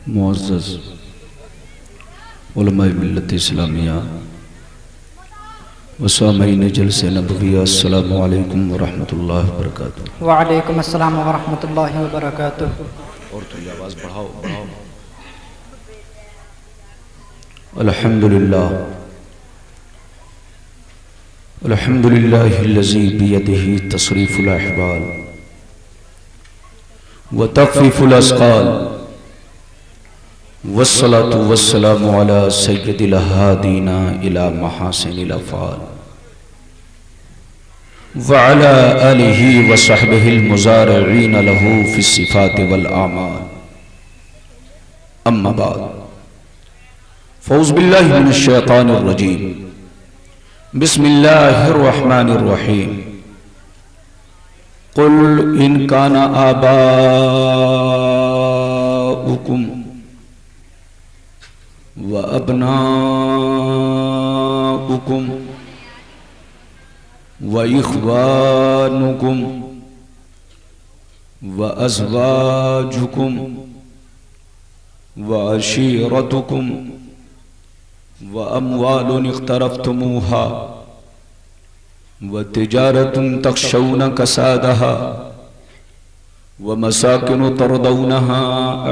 معزز علماء ملت اسلامیہ و سامعین جلسہ نبویہ، السلام علیکم ورحمۃ اللہ وبرکاتہ۔ وعلیکم السلام ورحمۃ اللہ وبرکاتہ۔ اور تھوڑی آواز بڑھاؤ۔ الحمدللہ الحمدللہ الذی بیدہ تصریف الاحوال وتخفیف الاسقال، والصلاة والسلام على سید الہادین الى محاسن الافعال، وعلى آلہ وصحبہ المزارعین له فی الصفات والاعمال، اما بعد فاعوذ باللہ من الشیطان الرجیم، بسم اللہ الرحمن الرحیم۔ قل ان کان آباؤکم وَأَبْنَاؤُكُمْ وَإِخْوَانُكُمْ وَأَزْوَاجُكُمْ وَعَشِيرَتُكُمْ وَأَمْوَالٌ اقْتَرَفْتُمُوهَا وَتِجَارَةٌ تَخْشَوْنَ كَسَادَهَا وَمَسَاكِنُ تَرْضَوْنَهَا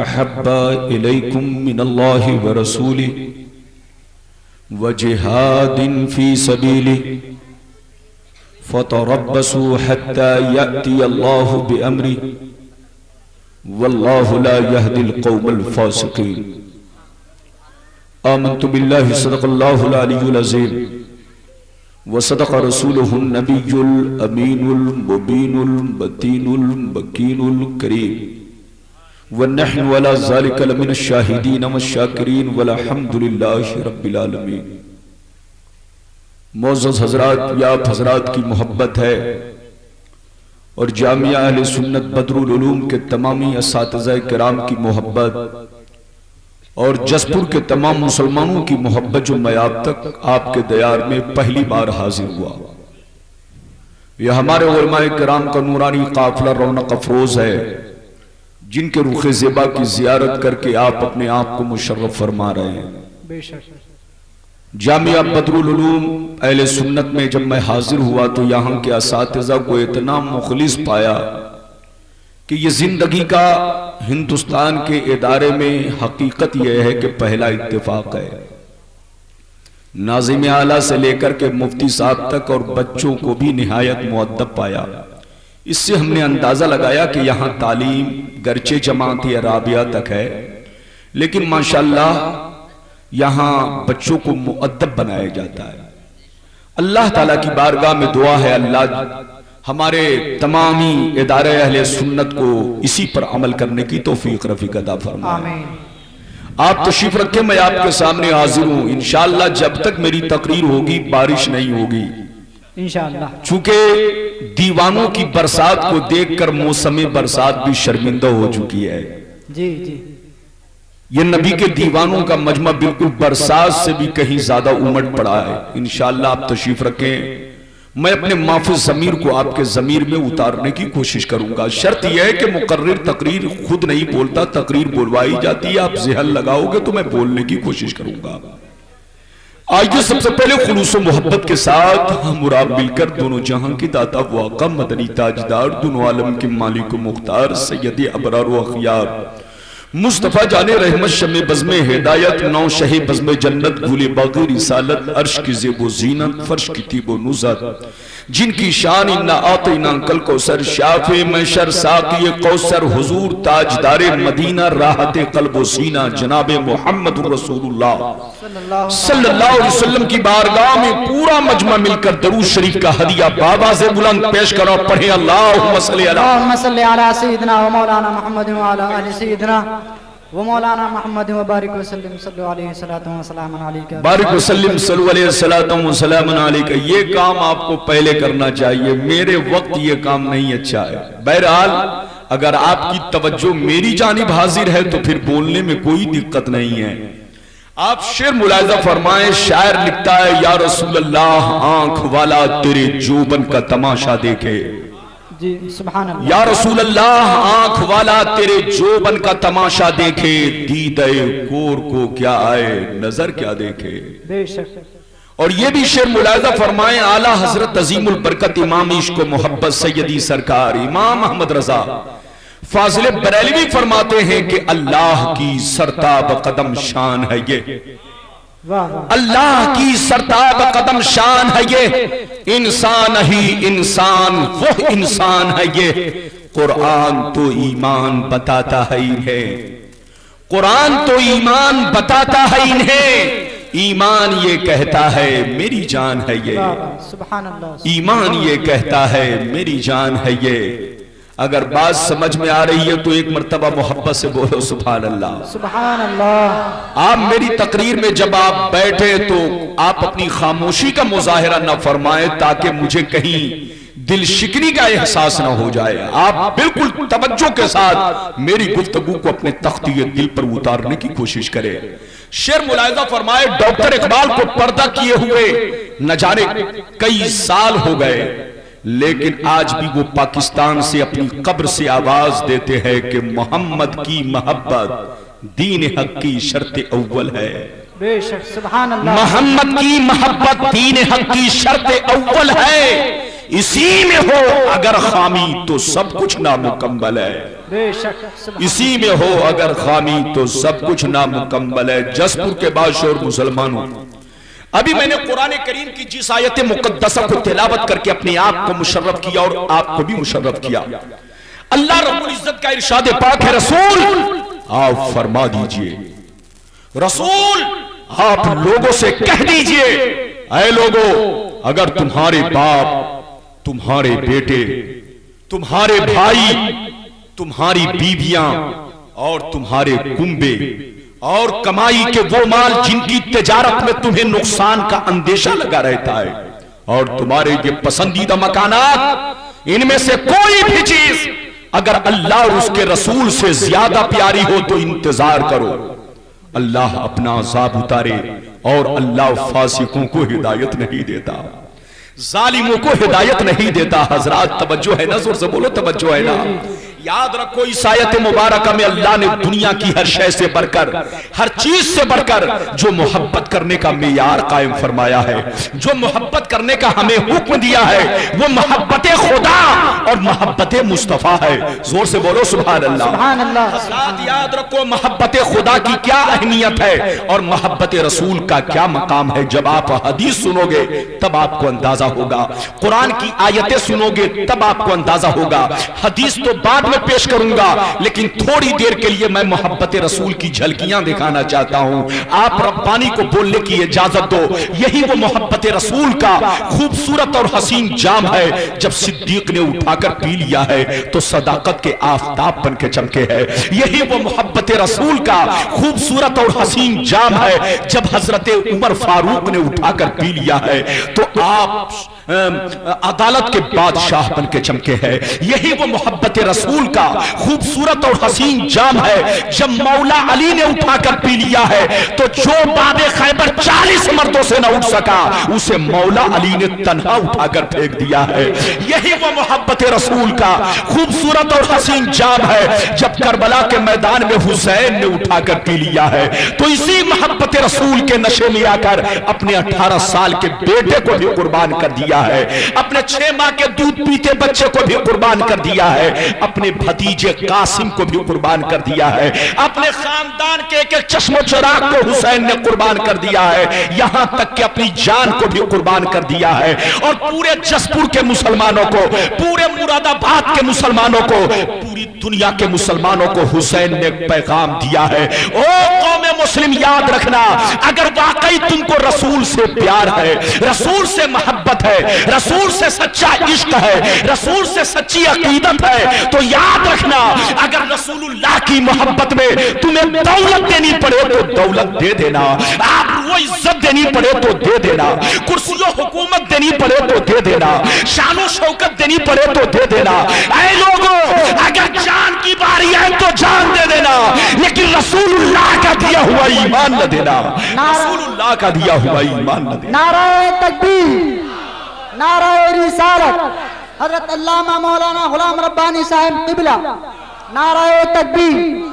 أَحَبَّ إِلَيْكُمْ مِنَ اللَّهِ وَرَسُولِهِ وَجِهَادٍ فِي سَبِيلِهِ فَتَرَبَّصُوا حَتَّى يَأْتِيَ اللَّهُ بِأَمْرِهِ وَاللَّهُ لَا يَهْدِي الْقَوْمَ الْفَاسِقِينَ۔ آمنت باللہ صدق اللہ العلی العظیم وصدق رسولہ النبی الامین المبین المتین المکین الکریم، ونحن ولا ذالک لمن الشاہدین والشاکرین والحمد للہ رب العالمین۔ معزز حضرات، یہ آپ حضرات کی محبت ہے اور جامعہ اہل سنت بدر العلوم کے تمامی اساتذہ کرام کی محبت اور جسپور کے تمام مسلمانوں کی محبت جو میں آپ تک آپ کے دیار میں پہلی بار حاضر ہوا۔ یہ ہمارے علماء کرام کا نورانی قافلہ رونق افروز ہے، جن کے رخ زیبا کی زیارت کر کے آپ اپنے آپ کو مشرف فرما رہے ہیں۔ جامعہ بدر العلوم اہل سنت میں جب میں حاضر ہوا تو یہاں کے اساتذہ کو اتنا مخلص پایا کہ یہ زندگی کا ہندوستان کے ادارے میں حقیقت یہ ہے کہ پہلا اتفاق ہے۔ ناظم اعلیٰ سے لے کر کے مفتی صاحب تک اور بچوں کو بھی نہایت مؤدب پایا۔ اس سے ہم نے اندازہ لگایا کہ یہاں تعلیم گرچہ جماعت رابعہ تک ہے، لیکن ماشاءاللہ یہاں بچوں کو مؤدب بنایا جاتا ہے۔ اللہ تعالیٰ کی بارگاہ میں دعا ہے اللہ ہمارے تمامی ادارے اہل سنت کو اسی پر عمل کرنے کی توفیق رفیق عطا فرمائے۔ آپ تشریف رکھیں، میں آپ کے سامنے حاضر ہوں۔ انشاءاللہ جب تک میری تقریر ہوگی بارش نہیں ہوگی انشاءاللہ، چونکہ دیوانوں کی برسات کو دیکھ کر موسم برسات بھی شرمندہ ہو چکی ہے۔ جی یہ نبی کے دیوانوں کا مجمع بالکل برسات سے بھی کہیں زیادہ امٹ پڑا ہے۔ انشاءاللہ آپ تشریف رکھیں، میں اپنے محفوظ ضمیر کو آپ کے ضمیر میں اتارنے کی کوشش کروں گا۔ شرط یہ ہے کہ مقرر تقریر خود نہیں بولتا، تقریر بولوائی جاتی ہے، آپ ذہن لگاؤ گے تو میں بولنے کی کوشش کروں گا۔ آئیے سب سے پہلے خلوص و محبت کے ساتھ ہم اور آپ مل کر دونوں جہاں کی داتا و آقا مدنی تاجدار، دونوں عالم کے مالک و مختار، سید ابرار و اخیار، مصطفیٰ جان رحمت شم بزم ہدایت، نو شہ بزم جنت، گل باغ رسالت، عرش کی زیب و زینت، فرش کی طیب و نزت، جن کی شان انا آتینا کل کوثر، شافع محشر ساقی کوثر، حضور تاجدار مدینہ، راحت قلب و سینہ، جناب محمد رسول اللہ صلی اللہ علیہ وسلم کی بارگاہ میں پورا مجمع مل کر درود شریف کا ہدیہ بآواز بلند پیش کرو، پڑھیں اللہم صلی علی سیدنا و مولانا محمد و علی آل سیدنا و مولانا محمد و بارک وسلم صلی اللہ علیہ وسلم علیکہ، بارک وسلم صلی اللہ علیہ وسلم علیکہ۔ یہ کام آپ کو پہلے کرنا چاہیے، میرے وقت یہ کام نہیں اچھا ہے۔ بہرحال اگر آپ کی توجہ میری جانب حاضر ہے تو پھر بولنے میں کوئی دقت نہیں ہے۔ آپ شعر ملاحظہ فرمائیں، شاعر لکھتا ہے یا رسول اللہ آنکھ والا تیرے جوبن کا تماشا دیکھے، جی سبحان اللہ. یا رسول اللہ آنکھ والا تیرے جوبن کا تماشا دیکھے، دیدے کور کو کیا آئے، نظر کیا دیکھے. بے شک. اور یہ بھی شعر ملاحظہ فرمائیں اعلیٰ حضرت عظیم البرکت امام عشق و محبت سیدی سرکار امام احمد رضا فاضل بریلوی فرماتے ہیں کہ اللہ کی سرتاب قدم شان ہے یہ، اللہ کی سرتاب قدم شان ہے یہ، انسان ہی انسان وہ انسان ہے یہ، قرآن تو ایمان بتاتا ہے انہیں، قرآن تو ایمان بتاتا ہے انہیں، ایمان یہ کہتا ہے میری جان ہے یہ، سبحان اللہ. ایمان یہ کہتا ہے میری جان ہے یہ. اگر بات سمجھ میں آ رہی ہے تو ایک مرتبہ محبت سے بولو سبحان اللہ. سبحان اللہ. آپ میری تقریر میں جب آپ بیٹھے تو آپ اپنی خاموشی کا مظاہرہ نہ فرمائیں تاکہ مجھے کہیں دل شکنی کا احساس نہ ہو جائے. آپ بالکل توجہ کے ساتھ میری گفتگو کو اپنے تختی دل پر اتارنے کی کوشش کریں. شعر ملاحظہ فرمائے ڈاکٹر اقبال کو پردہ کیے ہوئے نہ جانے کئی سال ہو گئے، لیکن آج بھی وہ پاکستان سے اپنی قبر سے آواز دیتے ہیں کہ محمد کی محبت دین حق کی شرط اول ہے. بے شک سبحان اللہ. محمد کی محبت دین حق کی شرط اول ہے، اسی میں ہو اگر خامی تو سب کچھ نامکمل ہے. بے شک سبحان. اسی میں ہو اگر خامی تو سب کچھ نامکمل ہے. جسپور کے بادشاہ اور مسلمانوں، ابھی میں نے قرآن کریم کی جس آیت مقدسہ کو تلاوت کر کے اپنے آپ کو مشرف کیا اور آپ کو بھی مشرف کیا. اللہ رب العزت کا ارشاد پاک ہے رسول آپ فرما دیجئے، رسول آپ لوگوں سے کہہ دیجئے، اے لوگوں اگر تمہارے باپ، تمہارے بیٹے، تمہارے بھائی، تمہاری بیویاں اور تمہارے کنبے اور کمائی کے وہ مال جن کی تجارت میں تمہیں نقصان کا اندیشہ لگا رہتا ہے، اور تمہارے یہ پسندیدہ مکانات، ان میں سے کوئی بھی چیز اگر اللہ اور اس کے رسول سے زیادہ پیاری ہو تو انتظار کرو، اللہ اپنا عذاب اتارے. اور اللہ فاسقوں کو ہدایت نہیں دیتا، ظالموں کو ہدایت نہیں دیتا. حضرات توجہ ہے نا، زور سے بولو توجہ ہے نا. یاد رکھو اس آیت مبارکہ میں اللہ نے دنیا کی ہر شے سے بڑھ کر، ہر چیز سے بڑھ کر جو محبت کرنے کا معیار قائم فرمایا ہے، جو محبت کرنے کا ہمیں حکم دیا ہے، وہ محبت خدا اور محبت مصطفیٰ ہے. زور سے بولو سبحان اللہ. سبحان اللہ. حضرات یاد رکھو محبت خدا کی کیا اہمیت ہے اور محبت رسول کا کیا مقام ہے. جب آپ حدیث سنو گے تب آپ کو اندازہ ہوگا، قرآن کی آیتیں سنو گے تب آپ کو اندازہ ہوگا. حدیث تو بعد میں پیش کروں گا لیکن تھوڑی دیر کے لیے میں محبت رسول کی جھلکیاں دکھانا چاہتا ہوں. آپ ربانی کو بولنے کی اجازت دو. یہی وہ محبت رسول کا خوبصورت اور حسین جام ہے. جب صدیق نے اٹھا کر پی لیا ہے تو صداقت کے آفتاب بن کے چمکے ہے. یہی وہ محبت رسول کا خوبصورت اور حسین جام ہے. جب حضرت عمر فاروق نے اٹھا کر پی لیا ہے تو آپ عدالت کے بادشاہ بن کے چمکے ہے. یہی وہ محبت رسول کا خوبصورت اور حسین جام ہے. جب مولا علی نے اٹھا کر پی لیا ہے تو جو باب خیبر 40 مردوں سے نہ اٹھ سکا اسے مولا علی نے تنہا اٹھا کر پھینک دیا ہے. یہی وہ محبت رسول کا خوبصورت اور حسین جام ہے. جب کربلا کے میدان میں حسین نے اٹھا کر پی لیا ہے تو اسی محبت رسول کے نشے میں آ کر اپنے 18 سال کے بیٹے کو بھی قربان کر دیا ہے، اپنے 6 ماہ کے دودھ پیتے بچے کو بھی قربان کر دیا ہے، اپنے بھتیجے قاسم کو بھی قربان کر دیا ہے، اپنے خاندان کے ایک ایک چشم و چراغ کو حسین نے قربان کر دیا ہے، یہاں تک کہ اپنی جان کو بھی قربان کر دیا ہے. اور پورے جسپور کے مسلمانوں کو، پورے مراد آباد کے مسلمانوں کو، پوری دنیا کے مسلمانوں کو حسین نے پیغام دیا ہے. او قوم مسلم یاد رکھنا، اگر واقعی تم کو رسول سے پیار ہے، رسول سے محبت ہے، رسول سے سچا عشق ہے، رسول سے سچی عقیدت ہے تو یاد رکھنا اگر رسول اللہ کی محبت میں تمہیں دولت دینی پڑے تو دولت دے دینا، آپ وہ عزت دینی پڑے تو دے دینا، کرسی و حکومت دینی پڑے تو دے دینا، شان و شوکت دینی پڑے تو دے دینا. اے لوگوں اگر جان کی باری ہے تو جان دے دینا لیکن رسول اللہ کا دیا ہوا ایمان نہ دینا، رسول اللہ کا دیا ہوا ایمان نہ دینا. نعرہ تکبیر، نعرہ رسالت، حضرت علامہ مولانا غلام ربانی صاحب قبلہ، نعرہ تکبیر۔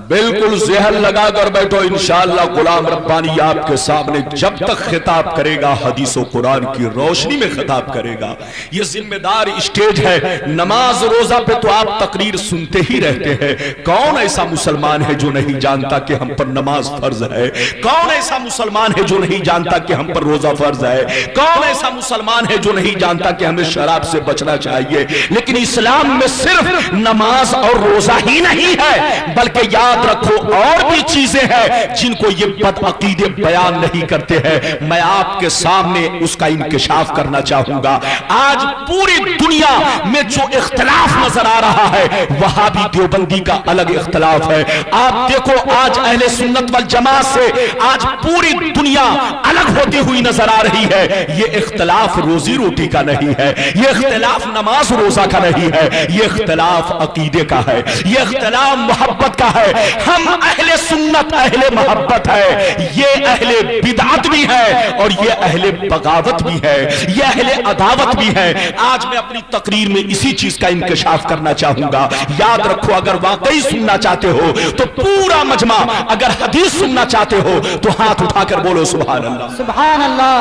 بالکل ذہن لگا کر بیٹھو، انشاءاللہ غلام ربانی آپ کے سامنے جب تک خطاب کرے گا حدیث و قرآن کی روشنی میں خطاب کرے گا۔ یہ ذمہ دار اسٹیج ہے۔ نماز روزہ پہ تو آپ تقریر سنتے ہی رہتے ہیں۔ کون ایسا مسلمان ہے جو نہیں جانتا کہ ہم پر نماز فرض ہے؟ کون ایسا مسلمان ہے جو نہیں جانتا کہ ہم پر روزہ فرض ہے؟ کون ایسا مسلمان ہے جو نہیں جانتا کہ ہمیں شراب سے بچنا چاہیے؟ لیکن اسلام میں صرف نماز اور روزہ ہی نہیں ہے، بلکہ یاد رکھو اور بھی چیزیں ہیں جن کو یہ بد عقیدے بیان نہیں کرتے ہیں۔ میں آپ کے سامنے اس کا انکشاف کرنا چاہوں گا۔ آج پوری دنیا میں جو اختلاف نظر آ رہا ہے، وہابی دیوبندی کا الگ اختلاف ہے۔ آپ دیکھو آج اہل سنت والجماعت سے آج پوری دنیا الگ ہوتی ہوئی نظر آ رہی ہے۔ یہ اختلاف روزی روٹی کا نہیں ہے، یہ اختلاف نماز روزہ کا نہیں ہے، یہ اختلاف عقیدے کا ہے، یہ اختلاف محبت کا ہے۔ ہم اہل سنت اہل محبت ہے، یہ اہل بدعت بھی ہے اور یہ اہل بغاوت بھی ہے، یہ اہل عداوت بھی ہے۔ آج میں اپنی تقریر میں اسی چیز کا انکشاف کرنا چاہوں گا۔ یاد رکھو اگر واقعی سننا چاہتے ہو تو پورا مجمع، اگر حدیث سننا چاہتے ہو تو ہاتھ اٹھا کر بولو سبحان اللہ، سبحان اللہ،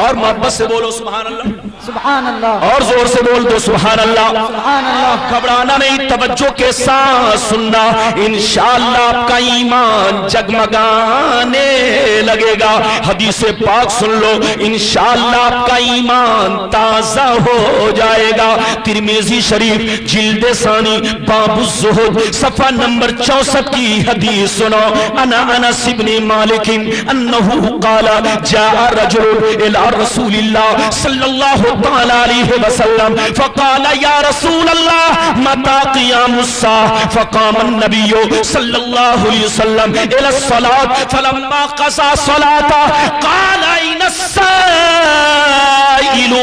اور محبت سے بولو سبحان اللہ، سبحان اللہ، اور زور سے بول دو سبحان اللہ۔ سبحان اللہ۔ گھبرانا نہیں، توجہ کے ساتھ سننا، انشاءاللہ آپ کا ایمان جگمگانے لگے گا۔ حدیث پاک سن لو، انشاءاللہ آپ کا ایمان تازہ ہو جائے گا۔ ترمذی شریف جلد ثانی باب الزہد صفحہ نمبر 64 کی حدیث سنو۔ انا انس بن مالک انہو قال جاء رجل الى رسول اللہ صلی اللہ تعالی علیہ وسلم فقال یا رسول اللہ متى قیام الساعة؟ فقام النبی صلی اللہ علیہ وسلم الى الصلاة فلما قضى صلاة قال اين السائل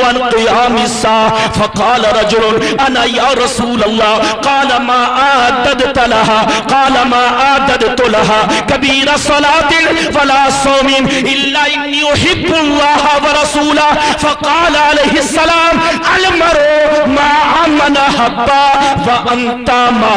عن قیام الساعة؟ فقال رجل انا یا رسول اللہ قال ما اعددت لها؟ قال ما اعددت لها كبير صلاة ولا صوم الا اني احب الله ورسوله؟ فقال عليه السلام المرء مع من احب وانت مع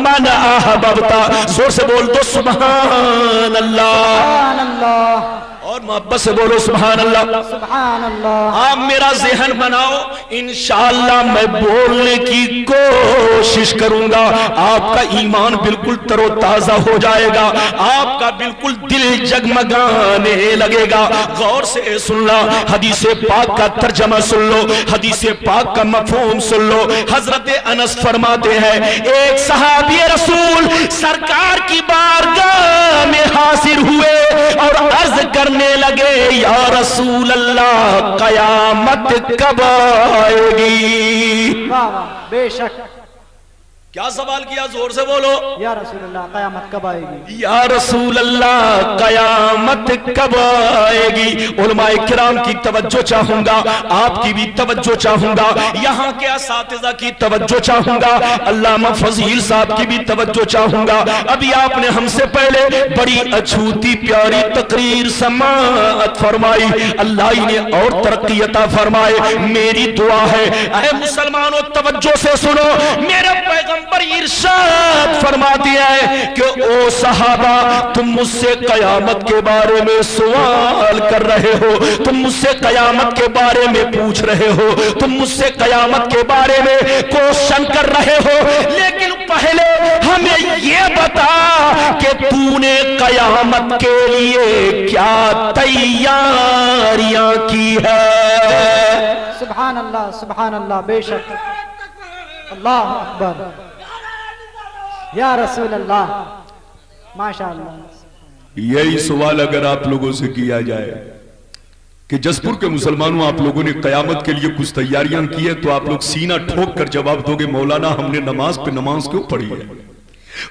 من احببت۔ زور سے بول دو سبحان اللہ، سبحان اللہ، اور محبت سے بولو سبحان اللہ، سبحان اللہ۔ آپ میرا ذہن بناؤ، انشاءاللہ میں بولنے کی کوشش کروں گا، آپ کا ایمان بالکل تر و تازہ ہو جائے گا، آپ کا بالکل دل جگمگانے لگے گا۔ غور سے سن لو، حدیث پاک کا ترجمہ سن لو، حدیث پاک کا مفہوم سن لو۔ حضرت انس فرماتے ہیں ایک صحابی رسول سرکار کی بارگاہ میں حاضر ہوئے اور عرض کرنے لگے یا رسول اللہ قیامت کب آئے گی؟ واہ واہ، بے شک۔ کیا سوال کیا؟ زور سے بولو، یا رسول اللہ قیامت کب آئے گی؟ یا رسول اللہ قیامت کب آئے گی؟ علماء کرام کی توجہ چاہوں گا، آپ کی بھی توجہ چاہوں گا، یہاں کے اساتذہ کی توجہ چاہوں گا، علامہ فضیل صاحب کی بھی توجہ چاہوں گا۔ ابھی آپ نے ہم سے پہلے بڑی اچھوتی پیاری تقریر سماعت فرمائی، اللہ انہیں اور ترقی عطا فرمائے۔ میری دعا ہے اے مسلمانوں توجہ سے سنو، میرے پیغمبر ارشاد فرماتی ہے کہ او صحابہ تم مجھ سے قیامت کے بارے میں سوال کر رہے ہو، تم مجھ سے قیامت کے بارے میں پوچھ رہے ہو، تم مجھ سے قیامت کے بارے میں کوشچن کر رہے ہو، لیکن پہلے ہمیں یہ بتا کہ تو نے قیامت کے لیے کیا تیاریاں کی ہے؟ سبحان اللہ، سبحان اللہ، بے شک، اللہ اکبر، یا رسول اللہ، ماشاءاللہ۔ یہی سوال اگر آپ لوگوں سے کیا جائے کہ جسپور کے مسلمانوں آپ لوگوں نے قیامت کے لیے کچھ تیاریاں کی ہے، تو آپ لوگ سینہ ٹھوک کر جواب دو گے مولانا ہم نے نماز پہ نماز کیوں پڑھی ہے؟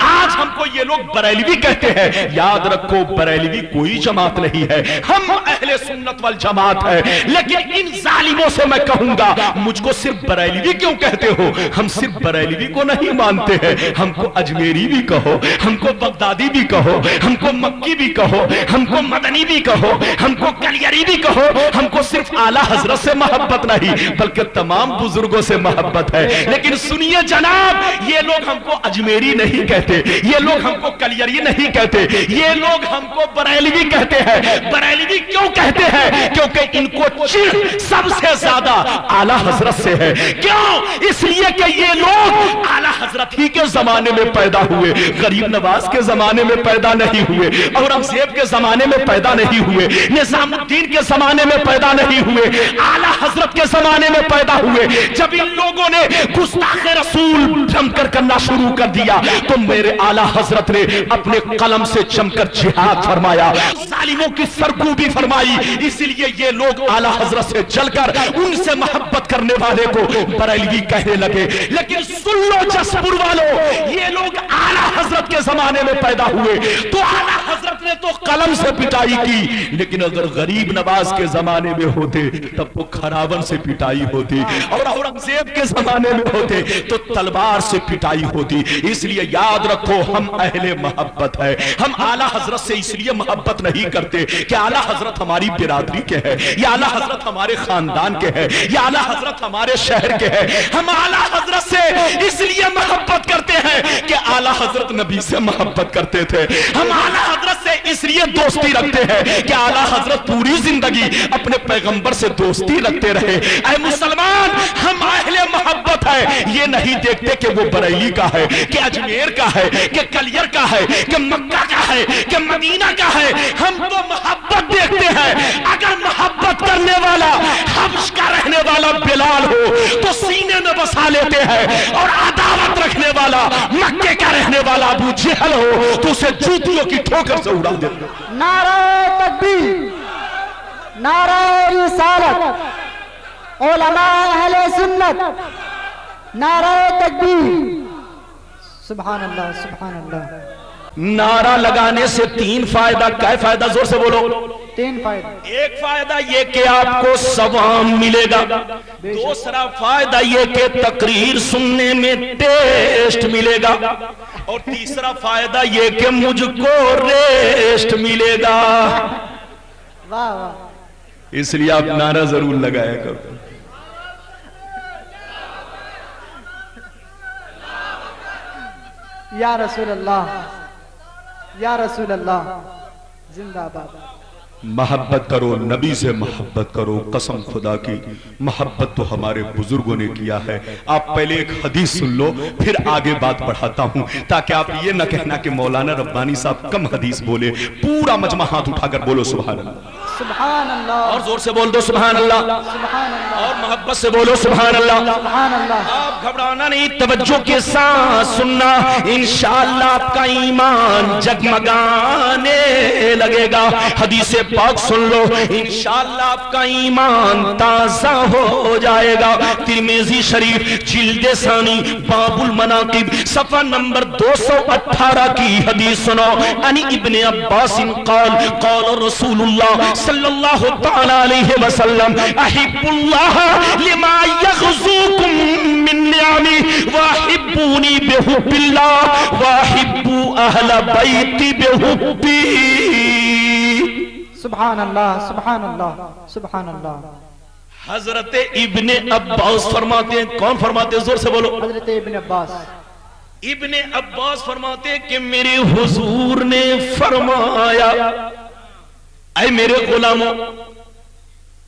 آج ہم کو یہ لوگ بریلوی کہتے ہیں، یاد رکھو بریلوی کوئی جماعت نہیں ہے، ہم اہل سنت والجماعت ہے۔ لیکن ان ظالموں سے میں کہوں گا مجھ کو صرف بریلوی کیوں کہتے ہو؟ ہم صرف بریلوی کو نہیں مانتے ہیں، ہم کو اجمیری بھی کہو، ہم کو بغدادی بھی کہو، ہم کو مکی بھی کہو، ہم کو مدنی بھی کہو، ہم کو کلیری بھی کہو، ہم کو صرف اعلیٰ حضرت سے محبت نہیں بلکہ تمام بزرگوں سے محبت ہے۔ لیکن سنیے جناب، یہ لوگ ہم کو اجمیری نہیں کہتے، یہ لوگ ہم کو کلیری نہیں کہتے، یہ لوگ ہم کو بریلوی کہتے ہیں۔ بریلوی کیوں کہتے ہیں؟ کیونکہ ان کو چڑ سب سے زیادہ اعلیٰ حضرت سے ہے۔ کیوں؟ اس لیے کہ یہ لوگ اعلیٰ حضرت ہی کے زمانے میں پیدا ہوئے، غریب نواز کے زمانے میں پیدا نہیں ہوئے، اورنگزیب کے زمانے میں پیدا نہیں ہوئے، نظام الدین کے زمانے میں پیدا نہیں ہوئے، اعلیٰ حضرت کے زمانے میں پیدا ہوئے۔ جب ان لوگوں نے گستاخ رسول جم کر کرنا شروع کر دیا تو میرے اعلیٰ حضرت نے اپنے قلم سے جم کر جہاد فرمایا، ظالموں کی سرکوبی فرمائی۔ اس لیے یہ لوگ اعلیٰ حضرت سے جل کر ان سے محبت کرنے والے کو بریلوی کہنے لگے۔ لیکن سن لو جسپور والوں، یہ لوگ اعلیٰ حضرت کے زمانے میں پیدا ہوئے تو اعلیٰ حضرت نے تو قلم سے پٹائی کی، لیکن اگر غریب نواز کے زمانے میں ہوتے تب وہ کھراون سے پٹائی ہوتی، اور اورنگزیب کے زمانے میں ہوتے تو تلوار سے پٹائی ہوتی۔ اس لیے یاد رکھو ہم اہل محبت ہے، ہم اعلیٰ حضرت سے اس لیے محبت نہیں کرتے کہ اعلیٰ حضرت ہماری برادری کے ہے، یا اعلیٰ حضرت ہمارے خاندان کے ہے، یا اعلیٰ حضرت ہمارے شہر کے ہے۔ ہم اعلیٰ حضرت سے اس لیے محبت کرتے ہیں کہ اعلیٰ حضرت نبی سے محبت کرتے تھے۔ ہم اعلیٰ حضرت سے اس لیے دوستی رکھتے ہیں کہ اعلیٰ حضرت پوری زندگی اپنے پیغمبر سے دوستی رکھتے رہے۔ اے مسلمان، ہم اہل محبت ہے، یہ نہیں دیکھتے کہ وہ بریلی کا ہے، کہ اجمیر کا ہے، کہ کلیر کا ہے، کہ مکہ کا ہے، کہ مدینہ کا ہے۔ ہم تو محبت دیکھتے ہیں۔ اگر محبت کرنے والا حبش کا رہنے والا بلال ہو تو سینے میں بسا لیتے ہیں، اور عداوت رکھنے والا مکے کا رہنے والا ابو جہل ہو تو اسے جوتیوں کی ٹھوکر سے اڑا دیتے ہیں۔ نعرہ تکبیر، نعرہ رسالت، علماء اہل سنت، نعرہ تکبیر، سبحان اللہ سبحان اللہ۔ نعرہ لگانے سے تین فائدہ، کیا فائدہ؟ زور سے بولو۔ تین فائدہ۔ ایک فائدہ یہ کہ آپ کو ثواب ملے گا، دوسرا فائدہ یہ کہ تقریر سننے میں ٹیسٹ ملے گا، اور تیسرا فائدہ یہ کہ مجھ کو ریسٹ ملے گا۔ واہ واہ، اس لیے آپ نعرہ ضرور لگایا کرو۔ یا رسول اللہ، یا رسول اللہ، زندہ باد۔ محبت کرو، نبی سے محبت کرو، قسم خدا کی محبت تو ہمارے بزرگوں نے کیا ہے۔ آپ پہلے ایک حدیث سن لو پھر آگے بات بڑھاتا ہوں، تاکہ آپ یہ نہ کہنا کہ مولانا ربانی صاحب کم حدیث بولے۔ پورا مجمع ہاتھ اٹھا کر بولو سبحان اللہ، سبحان اللہ، اور زور سے بول دو سبحان اللہ، سبحان اللہ، اور محبت سے بولو سبحان اللہ۔ سبحان اللہ۔ آپ گھبرانا نہیں، توجہ کے ساتھ سننا، انشاءاللہ آپ کا ایمان جگمگانے لگے گا۔ حدیث پاک سن لو، انشاءاللہ آپ کا ایمان تازہ ہو جائے گا۔ ترمذی شریف جلد ثانی باب المناقب صفحہ نمبر 218 کی حدیث سنو۔ عن ابن عباس قال قال رسول اللہ صلی اللہ تعالی علیہ وسلم احب اللہ لما یغزوکم من نعمی واحبونی بحب اللہ واحبو اہل بیتی بحبی۔ سبحان اللہ سبحان اللہ سبحان اللہ۔ حضرت ابن عباس فرماتے ہیں، کون فرماتے ہیں؟ زور سے بولو۔ حضرت ابن عباس، ابن عباس فرماتے ہیں کہ میرے حضور نے فرمایا، اے میرے غلاموں،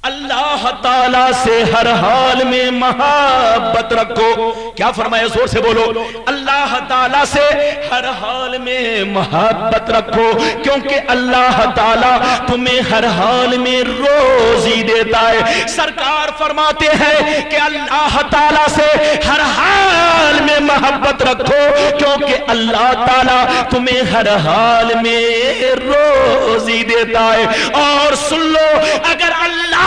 اللہ تعالیٰ سے ہر حال میں محبت رکھو۔ کیا فرمایا؟ زور سے بولو۔ اللہ تعالیٰ سے ہر حال میں محبت رکھو، کیونکہ اللہ تعالیٰ تمہیں ہر حال میں روزی دیتا ہے۔ سرکار فرماتے ہیں کہ اللہ تعالیٰ سے ہر حال میں محبت رکھو، کیونکہ اللہ تعالیٰ تمہیں ہر حال میں روزی دیتا ہے۔ اور سن لو، اگر اللہ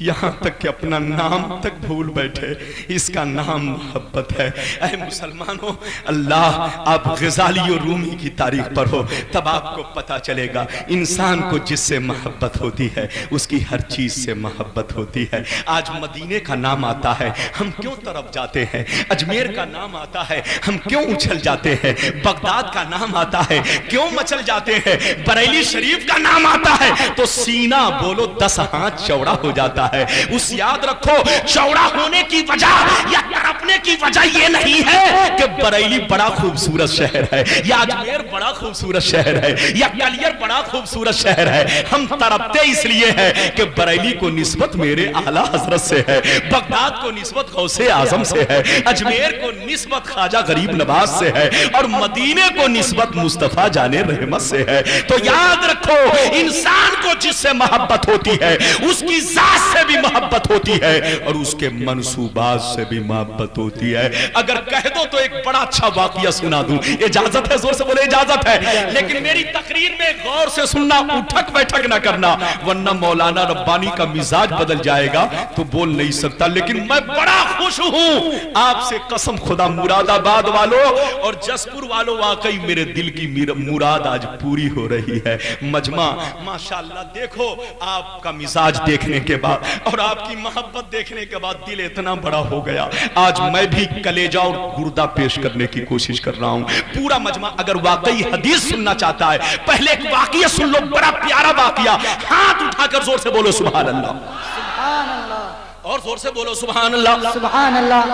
یہاں تک کہ اپنا نام تک بھول بیٹھے. اس کا نام محبت ہے. اے مسلمانوں، اللہ آپ غزالی اور رومی کی تاریخ پڑھو، تب آپ کو پتا چلے گا انسان کو جس سے محبت ہوتی ہے اس کی ہر چیز سے محبت ہوتی ہے. آج مدینے کا نام آتا ہے ہم کیوں طرف جاتے ہیں؟ اجمیر کا نام آتا ہے ہم کیوں اچھل جاتے ہیں؟ بغداد کا نام آتا ہے کیوں مچل جاتے ہیں؟ بریلی شریف کا نام آتا ہے تو سینہ بولو 10 ہاتھ چوڑا ہو جاتا ہے. اس یاد رکھو، چوڑا ہونے کی وجہ یا تڑپنے کی وجہ یہ نہیں ہے کہ بریلی بڑا خوبصورت شہر ہے یا اجمیر بڑا خوبصورت شہر ہے یا کلیر بڑا خوبصورت شہر ہے. ہم تڑپتے اس لیے ہیں کہ بریلی کو نسبت میرے اعلیٰ حضرت سے ہے، بغداد کو نسبت غوث اعظم سے ہے، اجمیر کو نسبت خواجہ غریب نواز سے ہے اور مدینے کو نسبت مصطفیٰ جان رحمت سے ہے. تو یاد رکھو، انسان کو جس سے محبت ہوتی ہے اس کی ذات سے بھی محبت ہوتی ہے اور اس کے منصوبات سے بھی محبت ہوتی ہے. اگر کہہ دو تو ایک بڑا اچھا واقعہ سنا دوں. اجازت ہے؟ زور سے بولے اجازت ہے. لیکن میری تقریر میں غور سے سننا، اٹھک بیٹھک نہ کرنا، ورنہ مولانا ربانی کا مزاج بدل جائے گا تو بول نہیں سکتا. لیکن میں بڑا خوش ہوں آپ سے قسم خدا، مراد آباد والوں اور جسپور والوں، واقعی میرے دل کی مراد آج پوری ہو رہی ہے. مجمع ماشاءاللہ، دیکھو آپ کا مزاج دیکھنے کے بعد اور آپ کی محبت دیکھنے کے بعد دل اتنا بڑا ہو گیا. آج میں بھی کلیجہ اور گردہ پیش کرنے کی کوشش کر رہا ہوں. پورا مجمع اگر واقعی حدیث سننا چاہتا ہے، پہلے ایک واقعہ سن لو، بڑا پیارا واقعہ. ہاتھ اٹھا کر زور سے بولو سبحان اللہ، سبحان اللہ، اور زور سے بولو سبحان اللہ. سبحان اللہ.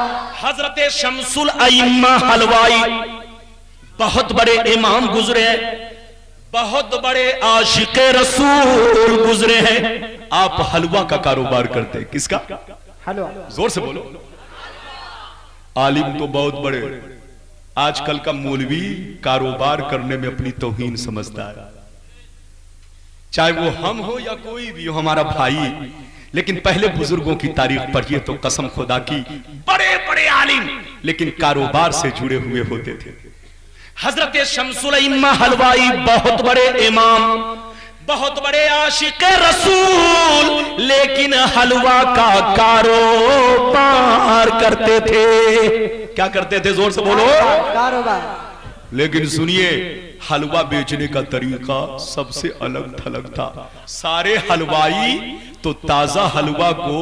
حضرت شمس الائمہ حلوائی بہت بڑے امام گزرے ہیں، بہت بڑے عاشق رسول گزرے ہیں. آپ حلوہ کا کاروبار کرتے ہیں. کس کا؟ حلوہ. زور سے بولو. عالم تو بہت بڑے، آج کل کا مولوی کاروبار کرنے میں اپنی توہین سمجھتا ہے، چاہے وہ ہم ہو یا کوئی بھی ہو، ہمارا بھائی. لیکن پہلے بزرگوں کی تاریخ پڑھیے تو قسم خدا کی بڑے بڑے عالم لیکن کاروبار سے جڑے ہوئے ہوتے تھے. حضرت شمس الائمہ حلوائی بہت بڑے امام، بہت بڑے عاشق رسول، لیکن حلوہ کا کاروبار کرتے تھے. کیا کرتے تھے؟ زور سے بولو. کاروبار. لیکن سنیے، حلوہ بیچنے کا طریقہ سب سے الگ تھلگ تھا. سارے حلوائی تو تازہ حلوہ کو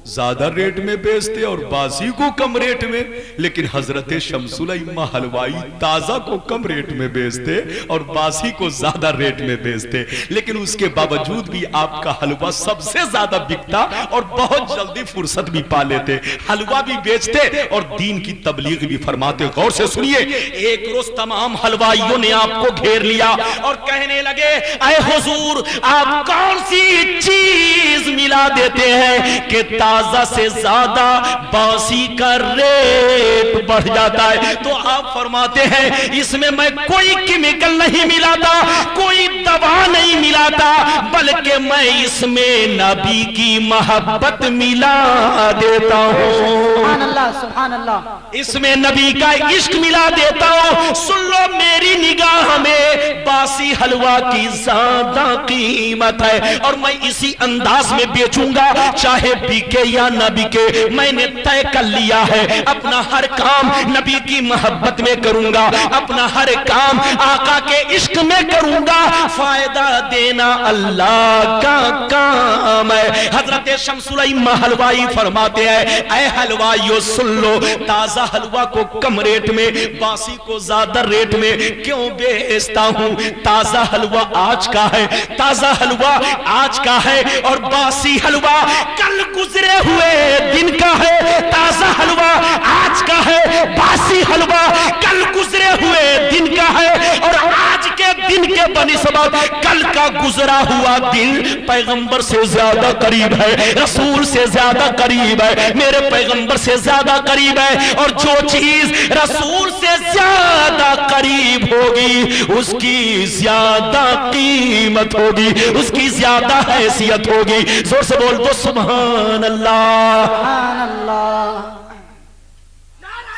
زیادہ ریٹ میں بیچتے اور باسی کو کم ریٹ میں، لیکن حضرت شمس الائمہ حلوائی تازہ کو کم ریٹ میں بیچتے اور باسی کو زیادہ ریٹ میں بیچتے. لیکن اس کے باوجود بھی آپ کا حلوہ سب سے زیادہ بکتا اور بہت جلدی فرصت بھی پا لیتے. حلوہ بھی بیچتے اور دین کی تبلیغ بھی فرماتے. غور سے سنیے، ایک روز تمام حلوائیوں نے آپ کو گھیر لیا اور کہنے لگے، اے حضور، آپ کون سی چیز ملا دیتے ہیں کہ تازہ سے زیادہ باسی کا ریٹ بڑھ جاتا ہے؟ تو آپ فرماتے ہیں، اس میں میں کوئی کیمیکل نہیں ملاتا، کوئی دوا نہیں ملاتا، بلکہ میں اس میں نبی کی محبت ملا دیتا ہوں. سبحان اللہ، سبحان اللہ. اس میں نبی کا عشق ملا دیتا ہوں. سن لو، میری نگاہ میں باسی حلوہ کی زیادہ قیمت ہے اور میں اسی انداز میں بیچوں گا، چاہے بکے یا نہ بکے. میں نے طے کر لیا ہے اپنا ہر کام نبی کی محبت میں کروں گا، اپنا ہر کام آقا کے عشق میں کروں گا. فائدہ دینا اللہ کا کام ہے. حضرت شمس الائمہ حلوائی فرماتے ہیں، اے حلوائیو سن لو، تازہ حلوہ کو کم ریٹ میں، باسی کو زیادہ ریٹ میں کیوں بیچتا ہوں؟ تازہ حلوہ آج کا ہے، تازہ حلوہ آج کا ہے اور باسی حلوہ کل گزرے ہوئے دن کا ہے. تازہ حلوہ آج کا ہے، باسی حلوہ کل گزرے ہوئے دن کا ہے اور آج کے دن کے بنسبت کل کا گزرا ہوا دن پیغمبر سے زیادہ قریب ہے، رسول سے زیادہ قریب ہے، میرے پیغمبر سے زیادہ قریب ہے. اور جو چیز رسول سے زیادہ قریب ہوگی اس کی زیادہ قیمت ہوگی، اس کی زیادہ حیثیت ہوگی. زور سے بول دو سبحان اللہ. سبحان اللہ،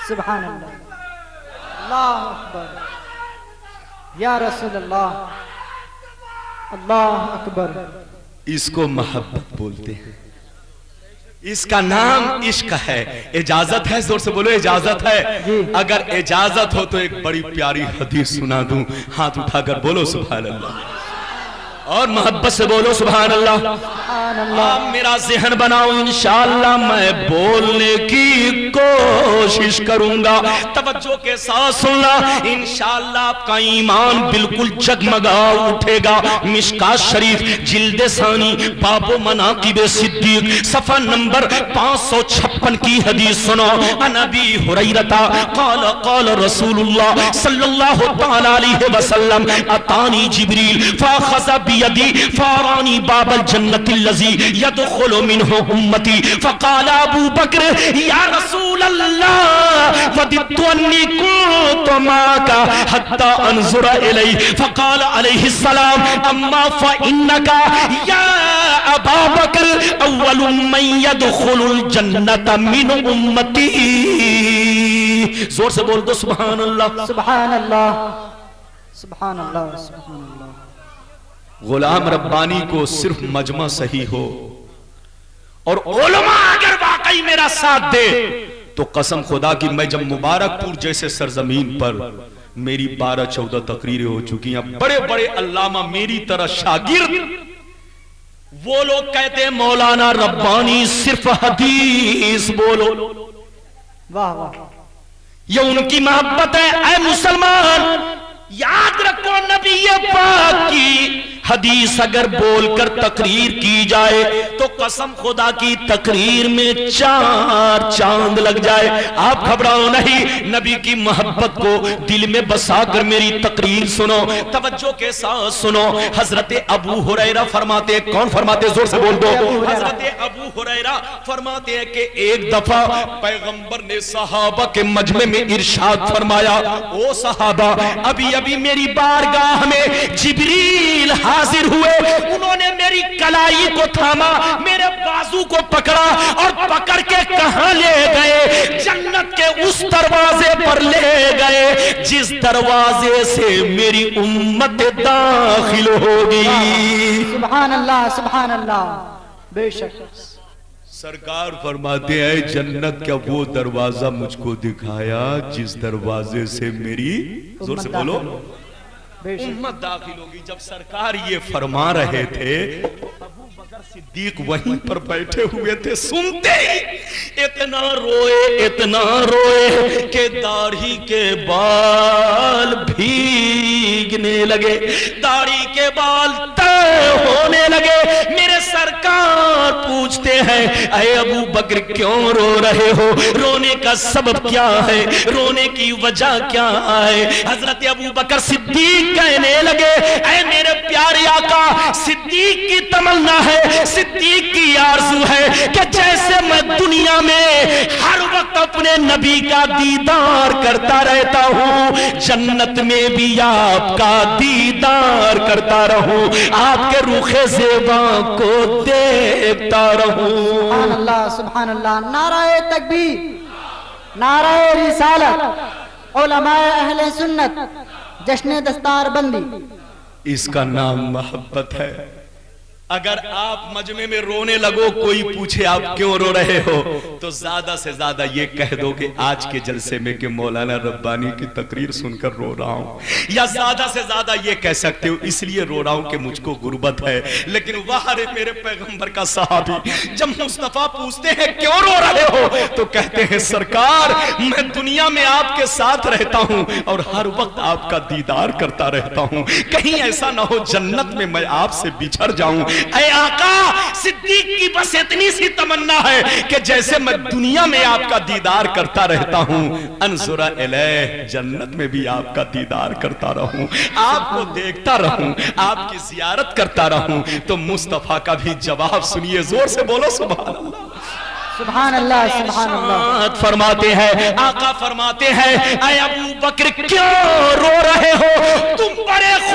سبحان اللہ. اللہ اکبر یا رسول اللہ. اللہ اکبر. اس کو محبت بولتے ہیں. اس کا نام عشق ہے. اجازت ہے؟ زور سے بولو اجازت ہے. اگر اجازت ہو تو ایک بڑی پیاری حدیث سنا دوں. ہاتھ اٹھا کر بولو سبحان اللہ اور محبت سے بولو سبحان اللہ. آپ میرا ذہن بناؤ، انشاءاللہ میں بولنے کی کوشش کروں گا. توجہ کے ساتھ سننا، انشاءاللہ آپ کا ایمان بالکل جگمگا اٹھے گا. مشکات شریف جلد ثانی باب مناقب صدیق صفحہ نمبر 556 کی حدیث سنو. عن ابی ہریرہ قال قال رسول اللہ صلی اللہ تعالی علیہ وسلم اتانی جبریل فاخذ بیدی فارانی باب الجنت الذی يدخل منه امتی فقال ابو بکر یا رسول اللہ وددت انی کنت معک حتی انظر الی فقال علیہ السلام اما فإنک یا ابا بکر اول من يدخل الجنت من امتی. زور سے بول دو سبحان اللہ سبحان اللہ سبحان اللہ سبحان اللہ. غلام ربانی کو صرف مجمع صحیح ہو اور علماء اگر واقعی میرا ساتھ دے تو قسم خدا کی میں جب مبارک پور جیسے سرزمین پر میری 12-14 تقریریں ہو چکی ہیں، بڑے بڑے علامہ میری طرح شاگرد، وہ لوگ کہتے ہیں مولانا ربانی صرف حدیث بولو. واہ واہ، یہ ان کی محبت ہے. اے مسلمان یاد رکھو، نبی پاک کی حدیث اگر بول کر تقریر کی جائے تو قسم خدا کی تقریر میں 4 چاند لگ جائے. آپ گھبراؤ نہیں، نبی کی محبت کو دل میں بسا کر میری تقریر سنو، توجہ کے ساتھ سنو. حضرت ابو ہریرہ فرماتے، کون فرماتے؟ زور سے بول دو. حضرت ابو ہریرہ فرماتے ہیں کہ ایک دفعہ پیغمبر نے صحابہ کے مجمع میں ارشاد فرمایا، او صحابہ، ابھی ابھی میری بارگاہ میں جبریل حاضر ہوئے، انہوں نے میری کلائی کو تھاما، میرے بازو کو پکڑا اور پکڑ کے کہاں لے گئے؟ جنت کے اس دروازے پر لے گئے جس دروازے سے میری امت داخل ہوگی. سبحان اللہ سبحان اللہ. بے شک سرکار فرماتے ہیں جنت کا وہ دروازہ مجھ کو دکھایا جس دروازے سے میری، زور سے بولو، امت داخل ہوگی. جب سرکار یہ فرما رہے تھے ابو بکر صدیق وہیں پر بیٹھے ہوئے تھے، سنتے ہی اتنا روئے کہ داڑھی کے بال بھیگنے لگے، داڑھی کے بال تہ ہونے لگے. میرے سرکار پوچھتے ہیں اے ابو بکر کیوں رو رہے ہو؟ رونے کا سبب کیا ہے؟ رونے کی وجہ کیا ہے؟ حضرت ابو بکر صدیق کہنے لگے اے میرے پیارے آقا، صدیق کی تمنا ہے، صدیق کی آرزو ہے کہ جیسے میں دنیا میں ہر وقت اپنے نبی کا دیدار کرتا رہتا ہوں، جنت میں بھی آپ کا دیدار کرتا رہوں، آپ کے رخ زیبا کو دیکھتا رہوں. سبحان اللہ سبحان اللہ. نعرہ تکبیر، نعرہ رسالت، علماء اہل سنت، جشن دستار بندی. اس کا نام محبت ہے. اگر آپ مجمع میں رونے لگو، کوئی پوچھے آپ کیوں رو رہے ہو، تو زیادہ سے زیادہ یہ کہہ دو کہ آج کے جلسے میں کہ مولانا ربانی کی تقریر سن کر رو رہا ہوں، یا زیادہ سے زیادہ یہ کہہ سکتے ہو اس لیے رو رہا ہوں کہ مجھ کو غربت ہے. لیکن وہاں میرے پیغمبر کا صحابی جب مصطفیٰ پوچھتے ہیں کیوں رو رہے ہو تو کہتے ہیں سرکار میں دنیا میں آپ کے ساتھ رہتا ہوں اور ہر وقت آپ کا دیدار کرتا رہتا ہوں، کہیں ایسا نہ ہو جنت میں میں آپ سے بچھڑ جاؤں. اے آقا، صدیق کی بس اتنی سی تمنا ہے کہ جیسے میں دنیا میں آپ کا دیدار کرتا رہتا ہوں، انظر الیہ، جنت میں بھی آپ کا دیدار کرتا رہوں، آپ کو دیکھتا رہوں، آپ کی زیارت کرتا رہوں. تو مصطفیٰ کا بھی جواب سنیے، زور سے بولو سبحان اللہ. سبحان اللہ سبحان اللہ. فرماتے ہیں آقا، فرماتے ہیں اے ابو بکر کیوں رو رہے ہو؟ تم بڑے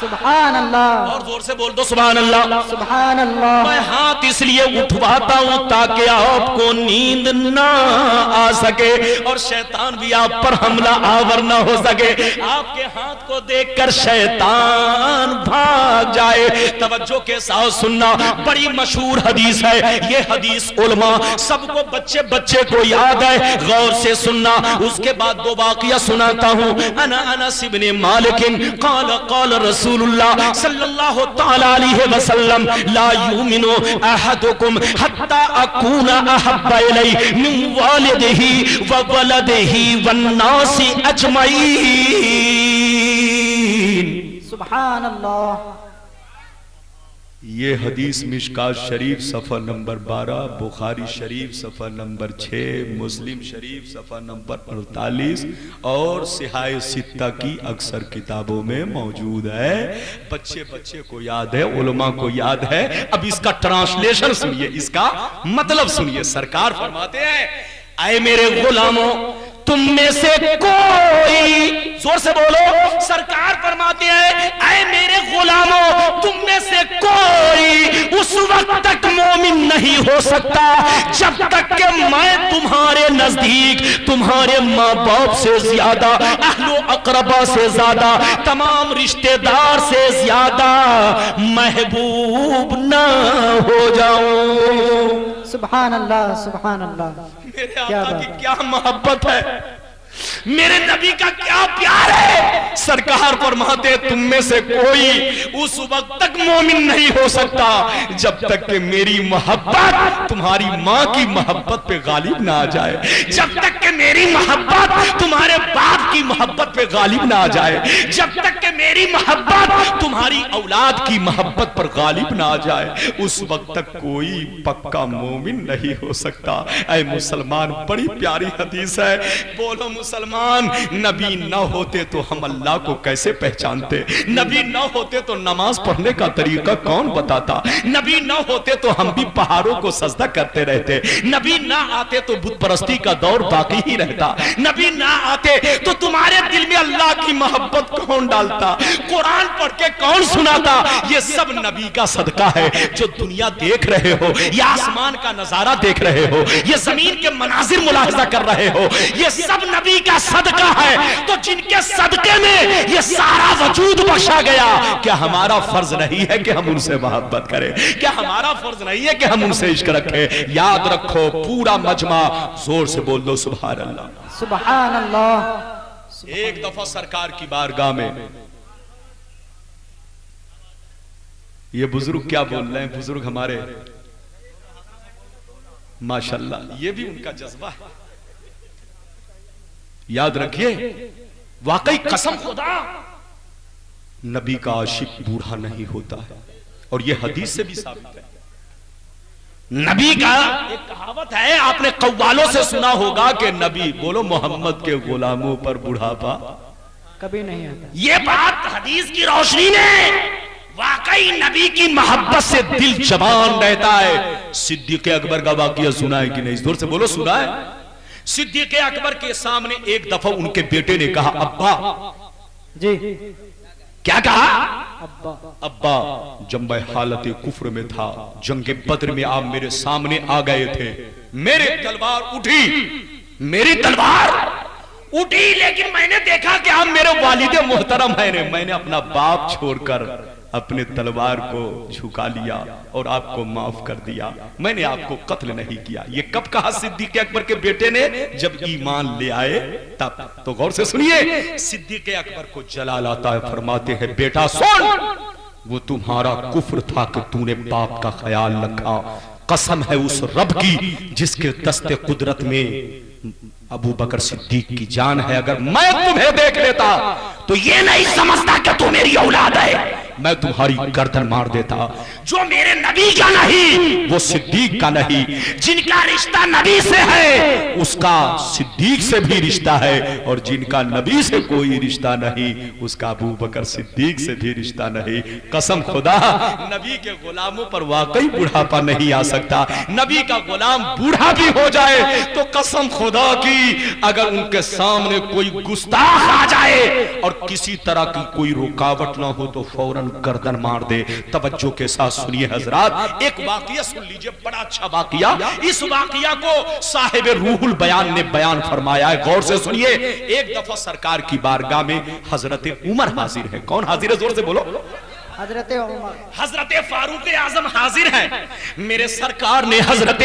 سبحان اللہ، اور زور سے بول دو سبحان اللہ۔ سبحان اللہ۔ میں ہاتھ اس لیے اٹھواتا ہوں تاکہ آپ کو نیند نہ آ سکے اور شیطان بھی آپ پر حملہ آور نہ ہو سکے، آپ کے ہاتھ کو دیکھ کر شیطان بھاگ جائے۔ توجہ کے ساتھ سننا، بڑی مشہور حدیث ہے یہ حدیث، علماء سب کو بچے بچے کو یاد ہے، غور سے سننا۔ اس کے بعد دو واقعہ سناتا ہوں۔ انس بن مالک قال قال رسول اللہ صلی اللہ تعالی علیہ وسلم لا یؤمن احدکم حتی اکون احب الی من والدہ وولدہ والناس اجمعین۔ سبحان اللہ۔ یہ حدیث مشکات شریف صفحہ نمبر 12، بخاری شریف صفحہ نمبر 6، مسلم شریف صفحہ نمبر 48 اور صحاح ستہ کی اکثر کتابوں میں موجود ہے۔ بچے بچے کو یاد ہے، علماء کو یاد ہے۔ اب اس کا ٹرانسلیشن سنیے، اس کا مطلب سنیے۔ سرکار فرماتے ہیں اے میرے غلاموں، تم میں سے کوئی، زور سے بولو، سرکار فرماتے ہیں اے میرے غلاموں، تم میں سے کوئی اس وقت تک مومن نہیں ہو سکتا جب تک کہ میں تمہارے نزدیک تمہارے ماں باپ سے زیادہ، اہل و اقربا سے زیادہ، تمام رشتہ دار سے زیادہ محبوب نہ ہو جاؤں۔ سبحان اللہ، سبحان اللہ۔ میرے آقا کی کیا محبت ہے، میرے نبی کا کیا پیار ہے۔ سرکار فرماتے تم میں سے کوئی اس وقت تک مومن نہیں ہو سکتا جب تک کہ میری محبت تمہاری ماں کی محبت پہ غالب نہ آ جائے، جب تک کہ میری محبت تمہارے باپ کی محبت پہ غالب نہ آ جائے، جب تک کہ میری محبت تمہاری اولاد کی محبت پر غالب نہ آ جائے، اس وقت تک کوئی پکا مومن نہیں ہو سکتا۔ اے مسلمان، بڑی پیاری حدیث ہے۔ بولو مسلمان، نبی نہ ہوتے تو ہم اللہ کو کیسے پہچانتے؟ نبی نہ ہوتے تو نماز پڑھنے کا طریقہ کون بتاتا؟ نبی نہ ہوتے تو ہم بھی پہاڑوں کو سجدہ کرتے رہتے۔ نبی نہ آتے تو بت پرستی کا دور باقی ہی رہتا۔ نبی نہ آتے تو تمہارے دل میں اللہ کی محبت کون ڈالتا؟ قرآن پڑھ کے کون سناتا؟ یہ سب نبی کا صدقہ ہے۔ جو دنیا دیکھ رہے ہو، یا آسمان کا نظارہ دیکھ رہے ہو، یہ زمین کے مناظر ملاحظہ کر رہے ہو، یہ سب نبی کا صدقہ ہے۔ تو جن کے صدقے میں یہ سارا وجود بخشا گیا، کیا ہمارا فرض نہیں ہے کہ ہم ان سے محبت کریں؟ کیا ہمارا فرض نہیں ہے کہ ہم ان سے عشق رکھیں؟ یاد رکھو، پورا مجمع زور سے بول دو سبحان اللہ، سبحان اللہ۔ ایک دفعہ سرکار کی بارگاہ میں یہ بزرگ کیا بول رہے ہیں، بزرگ ہمارے ماشاءاللہ، یہ بھی ان کا جذبہ ہے۔ یاد رکھیے، واقعی قسم خدا، نبی کا عاشق بوڑھا نہیں ہوتا ہے، اور یہ حدیث سے بھی ثابت ہے۔ نبی کا ایک کہاوت ہے، آپ نے قوالوں سے سنا ہوگا کہ نبی، بولو، محمد کے غلاموں پر بڑھاپا کبھی نہیں آتا۔ یہ بات حدیث کی روشنی میں واقعی نبی کی محبت سے دل جوان رہتا ہے۔ صدیق اکبر کا واقعہ سنا ہے کہ نہیں؟ اس دور سے بولو، سنا ہے؟ صدیق اکبر کے سامنے ایک دفعہ ان کے بیٹے نے کہا ابا، جی کیا کہا؟ ابا، ابا، جب میں حالت کفر میں تھا، جنگ بدر میں آپ میرے سامنے آ گئے تھے، میری تلوار اٹھی، میری تلوار اٹھی، لیکن میں نے دیکھا کہ آپ میرے والد محترم ہیں، میں نے اپنا باپ چھوڑ کر اپنے تلوار کو جھکا لیا اور آپ کو معاف کر دیا، میں نے آپ کو قتل نہیں کیا۔ یہ کب کہا صدیق اکبر کے بیٹے نے؟ جب ایمان لے آئے تب۔ تو غور سے سنیے، صدیق اکبر کو جلال آتا ہے، فرماتے ہیں بیٹا سن، وہ تمہارا کفر تھا کہ تو نے باپ کا خیال رکھا، قسم ہے اس رب کی جس کے دست قدرت میں ابو بکر صدیق کی جان ہے، اگر میں تمہیں دیکھ لیتا تو یہ نہیں سمجھتا کہ تو میری اولاد ہے، میں تمہاری گردن مار دیتا۔ جو میرے نبی کا نہیں وہ صدیق کا نہیں، جن کا رشتہ نبی سے ہے اس کا صدیق سے بھی رشتہ ہے، اور جن کا نبی سے کوئی رشتہ نہیں اس کا ابو بکر صدیق سے بھی رشتہ نہیں۔ قسم خدا، نبی کے غلاموں پر واقعی بڑھاپا نہیں آ سکتا۔ نبی کا غلام بوڑھا بھی ہو جائے تو قسم خدا کی اگر ان کے سامنے کوئی گستاخ آ جائے اور کسی طرح کی کوئی رکاوٹ نہ ہو تو فوراً گردن مار دے۔ توجہ کے ساتھ سنیے حضرات، ایک واقعہ سن لیجئے، بڑا اچھا واقعہ۔ اس واقعہ کو صاحب روح البیان نے بیان فرمایا ہے، غور سے سنیے۔ ایک دفعہ سرکار کی بارگاہ میں حضرت عمر حاضر ہے۔ کون حاضر ہے؟ زور سے بولو۔ حضرت عمر، حضرت فاروق اعظم حاضر ہے۔ میرے سرکار نے حضرت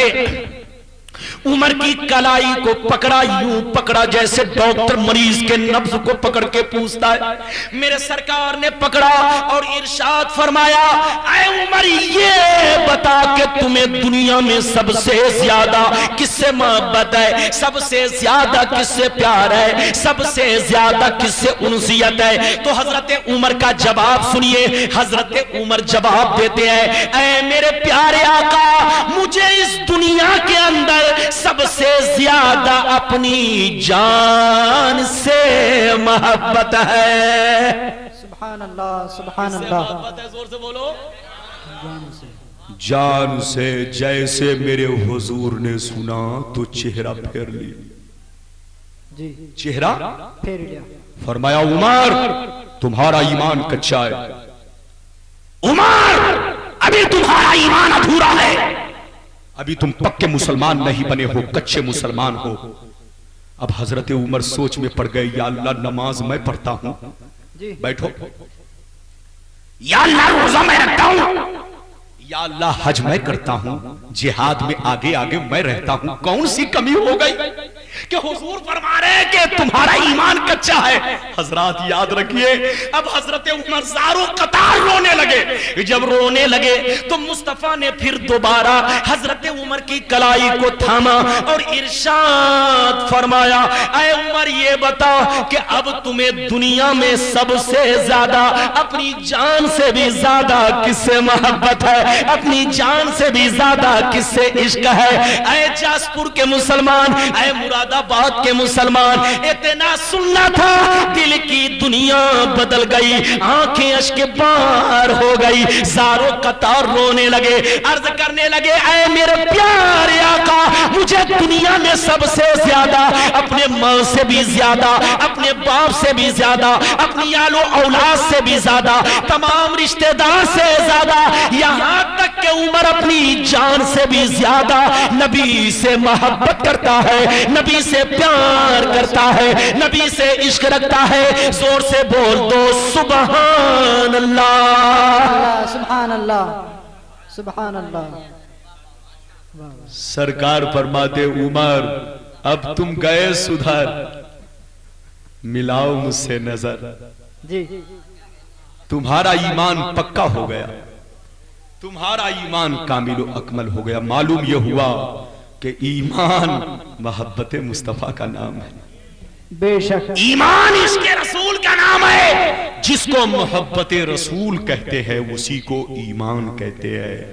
عمر کی کلائی کو پکڑا، یوں پکڑا جیسے ڈاکٹر مریض کے نبض کو پکڑ کے پوچھتا ہے۔ میرے سرکار نے پکڑا اور ارشاد فرمایا، اے عمر یہ بتا کہ تمہیں دنیا میں سب سے زیادہ کس سے محبت ہے، سب سے زیادہ کس سے پیار ہے، سب سے زیادہ کس سے انسیت ہے؟ تو حضرت عمر کا جواب سنیے۔ حضرت عمر جواب دیتے ہیں، اے میرے پیارے آقا، مجھے اس دنیا کے اندر سب سے زیادہ اپنی جان سے محبت ہے۔ سبحان اللہ، سبحان اللہ۔ محبت ہے، زور سے بولو۔ جان سے جیسے میرے حضور نے سنا تو چہرہ پھیر لی، جی چہرہ پھیر لیا۔ فرمایا عمر تمہارا ایمان کچا ہے، عمر ابھی تمہارا ایمان ادھورا ہے، ابھی تم پکے مسلمان نہیں بنے ہو، کچے مسلمان ہو۔ اب حضرت عمر سوچ میں پڑ گئے، یا اللہ نماز میں پڑھتا ہوں، بیٹھو، یا اللہ روزہ میں رکھتا ہوں، یا اللہ حج میں کرتا ہوں، جہاد میں آگے آگے میں رہتا ہوں، کون سی کمی ہو گئی کہ حضور فرما رہے ہیں کہ تمہارا ایمان کچا ہے؟ حضرات یاد رکھیے، اب حضرت عمر زاروں قطار رونے لگے۔ جب رونے لگے تو مصطفیٰ نے پھر دوبارہ حضرت عمر کی کلائی کو تھاما اور ارشاد فرمایا، اے عمر یہ بتا کہ اب تمہیں دنیا میں سب سے زیادہ اپنی جان سے بھی زیادہ کس سے محبت ہے، اپنی جان سے بھی زیادہ کس سے عشق ہے؟ اے جاسپور کے مسلمان، اے مراد آباد کے مسلمان، اتنا سننا تھا، دل کی دنیا بدل گئی، آنکھیں اشک بار ہو گئی، زاروں قطار رونے لگے، عرض کرنے لگے، اے میرے پیارے آقا، مجھے دنیا میں سب سے زیادہ اپنے ماں سے بھی زیادہ، اپنے باپ سے بھی زیادہ، اپنی آل و اولاد سے بھی زیادہ، تمام رشتہ دار سے زیادہ، یہاں تک کہ عمر اپنی جان سے بھی زیادہ نبی سے محبت کرتا ہے، نبی سے پیار کرتا ہے، نبی سے عشق رکھتا ہے۔ زور سے بول دو سبحان اللہ، سبحان اللہ، سبحان اللہ۔ سرکار فرماتے عمر اب تم گئے سدھر، ملاؤ مجھ سے نظر، جی تمہارا ایمان پکا ہو گیا، تمہارا ایمان کامل و اکمل ہو گیا۔ معلوم یہ ہوا کہ ایمان محبت مصطفیٰ کا نام ہے، بے شک ایمان اس کے رسول کا نام ہے۔ جس کو محبت رسول کہتے ہیں اسی کو ایمان کہتے ہیں،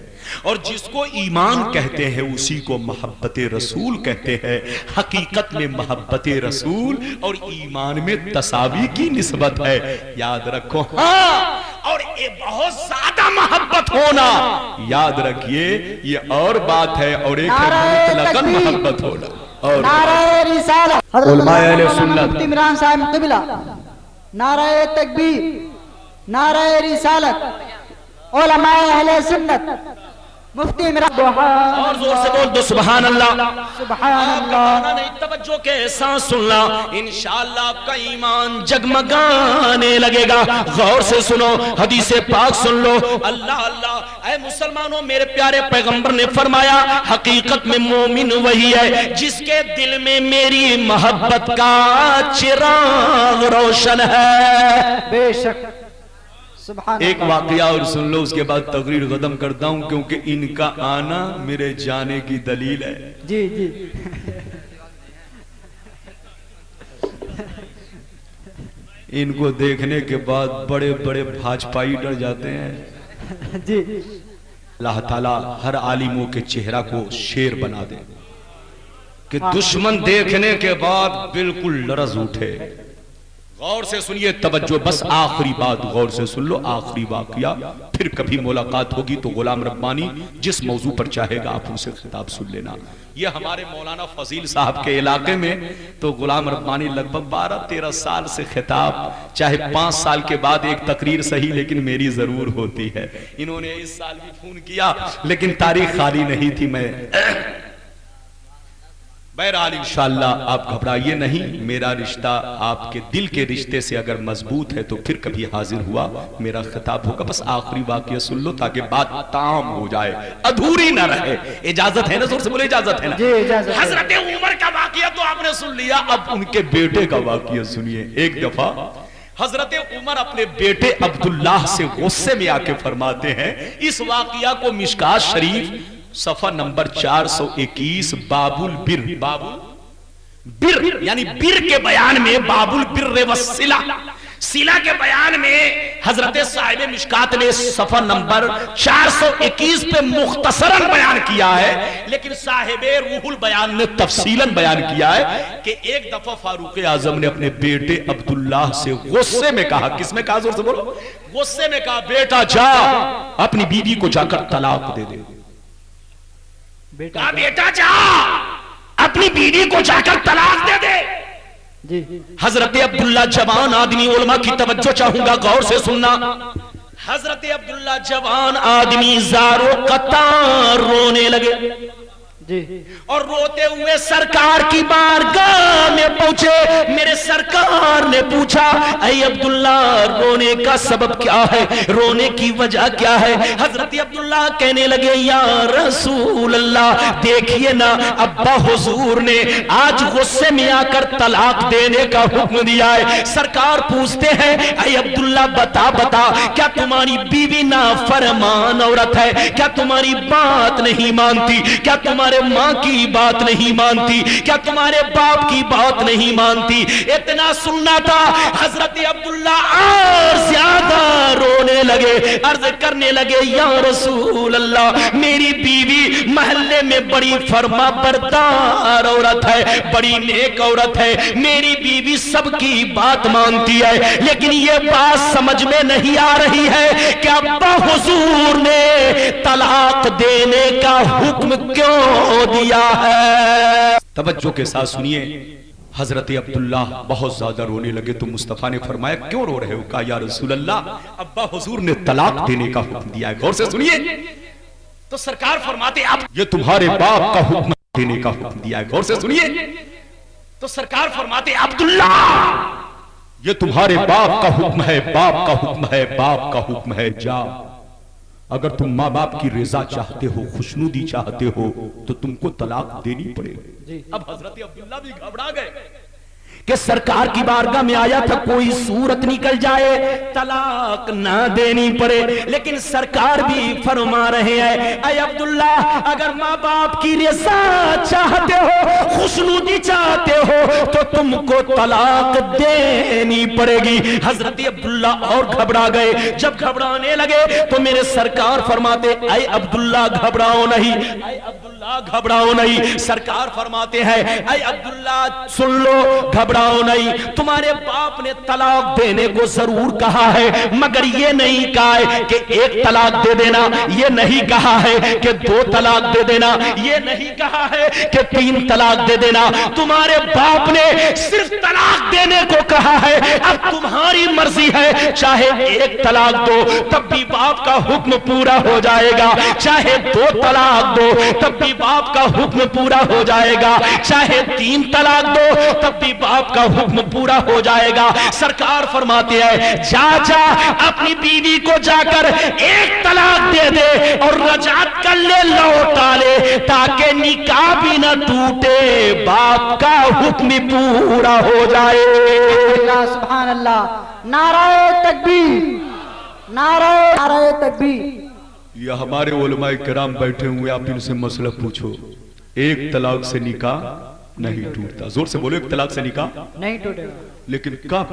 اور جس کو ایمان کہتے ہیں اسی کو محبت رسول کہتے ہیں۔ حقیقت میں محبت رسول اور ایمان میں تساوی کی نسبت ہے، یاد رکھو۔ ہاں، اور یہ بہت زیادہ محبت ہونا، یاد رکھیے یہ اور بات ہے، اور ایک ہے مطلقاً محبت ہونا۔ اور نعرہ رسالت، علماء اہل سنت، مفتی عمران صاحب قبلہ، نعرہ تکبیر، نعرہ رسالت، علماء اہل سنت، مفتی عمران، اور زور سے بول دو سبحان اللہ، سبحان اللہ۔ آپ نہیں توجہ کے ساتھ سننا، انشاءاللہ آپ کا ایمان جگمگانے لگے گا۔ غور سے سنو، حدیث پاک سن لو، اللہ اللہ۔ اے مسلمانوں، میرے پیارے پیغمبر نے فرمایا حقیقت میں مومن وہی ہے جس کے دل میں میری محبت کا چراغ روشن ہے، بے شک سبحان ایک اللہ۔ واقعہ اور سن لو، اس کے بعد تقریر ختم کرتا ہوں، کیونکہ ان کا آنا میرے جانے کی دلیل ہے۔ جی جی ان کو دیکھنے کے بعد بڑے بڑے بھاجپائی ڈر جاتے ہیں جی اللہ تعالیٰ ہر عالموں کے چہرہ کو شیر بنا دے کہ دشمن دیکھنے کے بعد بالکل لرز اٹھے. غور سے سنیے توجہ, بس آخری بات غور سے سن لو, آخری واقعہ, پھر کبھی ملاقات ہوگی تو غلام ربانی جس موضوع پر چاہے گا آپ ان سے خطاب سن لینا. یہ ہمارے مولانا فضیل صاحب کے علاقے میں تو غلام ربانی لگ بھگ 12-13 سال سے خطاب, چاہے 5 سال کے بعد ایک تقریر صحیح لیکن میری ضرور ہوتی ہے. انہوں نے اس سال بھی فون کیا لیکن تاریخ خالی نہیں تھی. میں بہرحال انشاءاللہ آپ گھبرائیے نہیں, میرا رشتہ آپ کے دل کے رشتے سے اگر مضبوط ہے تو پھر کبھی حاضر ہوا میرا خطاب ہوگا. بس آخری واقعہ سن لو تاکہ بات تام ہو جائے, ادھوری نہ رہے. اجازت ہے نا, زور سے بولے اجازت ہے نا. جی اجازت. حضرت عمر کا واقعہ تو آپ نے سن لیا, اب ان کے بیٹے کا واقعہ سنیے. ایک دفعہ حضرت عمر اپنے بیٹے عبداللہ سے غصے میں آ کے فرماتے ہیں, اس واقعہ کو مشکات شریف صفحہ نمبر 421 باب البر, باب بر یعنی بر کے بیان میں, باب البر والصلہ, صلہ کے بیان میں حضرت صاحب مشکات نے صفحہ نمبر 421 پہ مختصراً بیان کیا ہے, لیکن صاحب روح البیان نے تفصیلاً بیان کیا ہے کہ ایک دفعہ فاروق اعظم نے اپنے بیٹے عبداللہ سے غصے میں کہا, کس میں کہا, زور سے بولو, غصے میں کہا بیٹا جا اپنی بیوی کو جا کر طلاق دے دے. بیٹا جا اپنی بیوی کو جا کر طلاق دے دے. حضرت عبداللہ جوان آدمی, علماء کی توجہ چاہوں گا غور سے سننا. حضرت عبداللہ جوان آدمی زارو قطار رونے لگے اور روتے ہوئے سرکار کی بارگاہ میں پہنچے. میرے سرکار نے پوچھا اے عبداللہ رونے کا سبب کیا ہے, رونے کی وجہ کیا ہے؟ حضرت عبداللہ کہنے لگے یا رسول اللہ دیکھیے نا, ابا حضور نے آج غصے میں آ کر طلاق دینے کا حکم دیا ہے. سرکار پوچھتے ہیں اے عبداللہ بتا کیا تمہاری بیوی نافرمان عورت ہے, کیا تمہاری بات نہیں مانتی, کیا تمہارے ماں کی بات نہیں مانتی, کیا تمہارے باپ کی بات نہیں مانتی؟ اتنا سننا تھا, حضرت عبداللہ اور زیادہ رونے لگے, عرض کرنے لگے یا رسول اللہ میری بیوی محلے میں بڑی فرما بردار عورت ہے, بڑی نیک عورت ہے, میری بیوی سب کی بات مانتی ہے, لیکن یہ بات سمجھ میں نہیں آ رہی ہے کہ ابا حضور نے طلاق دینے کا حکم کیوں دیا ہے. توجہ کے ساتھ سنیے, حضرت عبداللہ بہت زیادہ رونے لگے تو مصطفیٰ نے فرمایا کیوں رو رہے ہو؟ کہا یا رسول اللہ ابا حضور نے طلاق دینے کا حکم دیا ہے. غور سے سنیے تو سرکار فرماتے اب یہ تمہارے باپ کا حکم دینے کا حکم دیا ہے. غور سے سنیے تو سرکار فرماتے عبداللہ یہ تمہارے باپ کا حکم ہے, باپ کا حکم ہے, باپ کا حکم ہے, جا. اگر تم ماں باپ کی رضا چاہتے ہو, خوشنودی چاہتے ہو تو تم کو طلاق دینی پڑے گی. اب حضرت عبداللہ بھی گھبرا گئے کہ سرکار کی بارگاہ میں آیا تھا کوئی صورت نکل جائے طلاق نہ دینی پڑے, لیکن سرکار بھی فرما رہے ہیں اے عبداللہ اگر ماں باپ کی رضا چاہتے ہو, خوشنودی چاہتے ہو تو تم کو طلاق دینی پڑے گی. حضرت عبداللہ اور گھبرا گئے. جب گھبرانے لگے تو میرے سرکار فرماتے اے عبداللہ گھبراؤ نہیں, اے عبداللہ گھبراؤ نہیں. سرکار فرماتے ہیں اے عبداللہ سن لو, گھبراؤ نہیں, تمہارے باپ نے طلاق دینے کو ضرور کہا ہے, مگر یہ نہیں کہا ہے کہ 1 طلاق دے دینا, یہ نہیں کہا ہے کہ 2 طلاق دے دینا, یہ نہیں کہا ہے کہ 3 طلاق دے دینا. تمہارے باپ نے صرف طلاق دینے کو کہا ہے. اب تمہاری مرضی ہے, چاہے 1 طلاق دو تب بھی باپ کا حکم پورا ہو جائے گا, چاہے 2 طلاق دو تب بھی باپ کا حکم پورا ہو جائے گا, چاہے 3 طلاق دو تب بھی باپ کا حکم پورا ہو جائے گا. سرکار فرماتے ہیں جا اپنی بیوی کو جا کر 1 طلاق دے دے اور رجعت کر لے, لوٹا لے, تاکہ نکاح بھی نہ ٹوٹے, باپ کا حکم پورا ہو جائے. سبحان اللہ, نعرہ تکبیر, نعرہ تکبیر. یہ ہمارے علماء کرام بیٹھے ہوئے, آپ ان سے مسئلہ پوچھو, 1 طلاق سے نکاح نہیں ٹوٹتا. زور سے بولو, 1 طلاق سے نکاح نہیں ٹوٹے گا. لیکن کب؟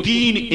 3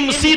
MC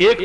1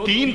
3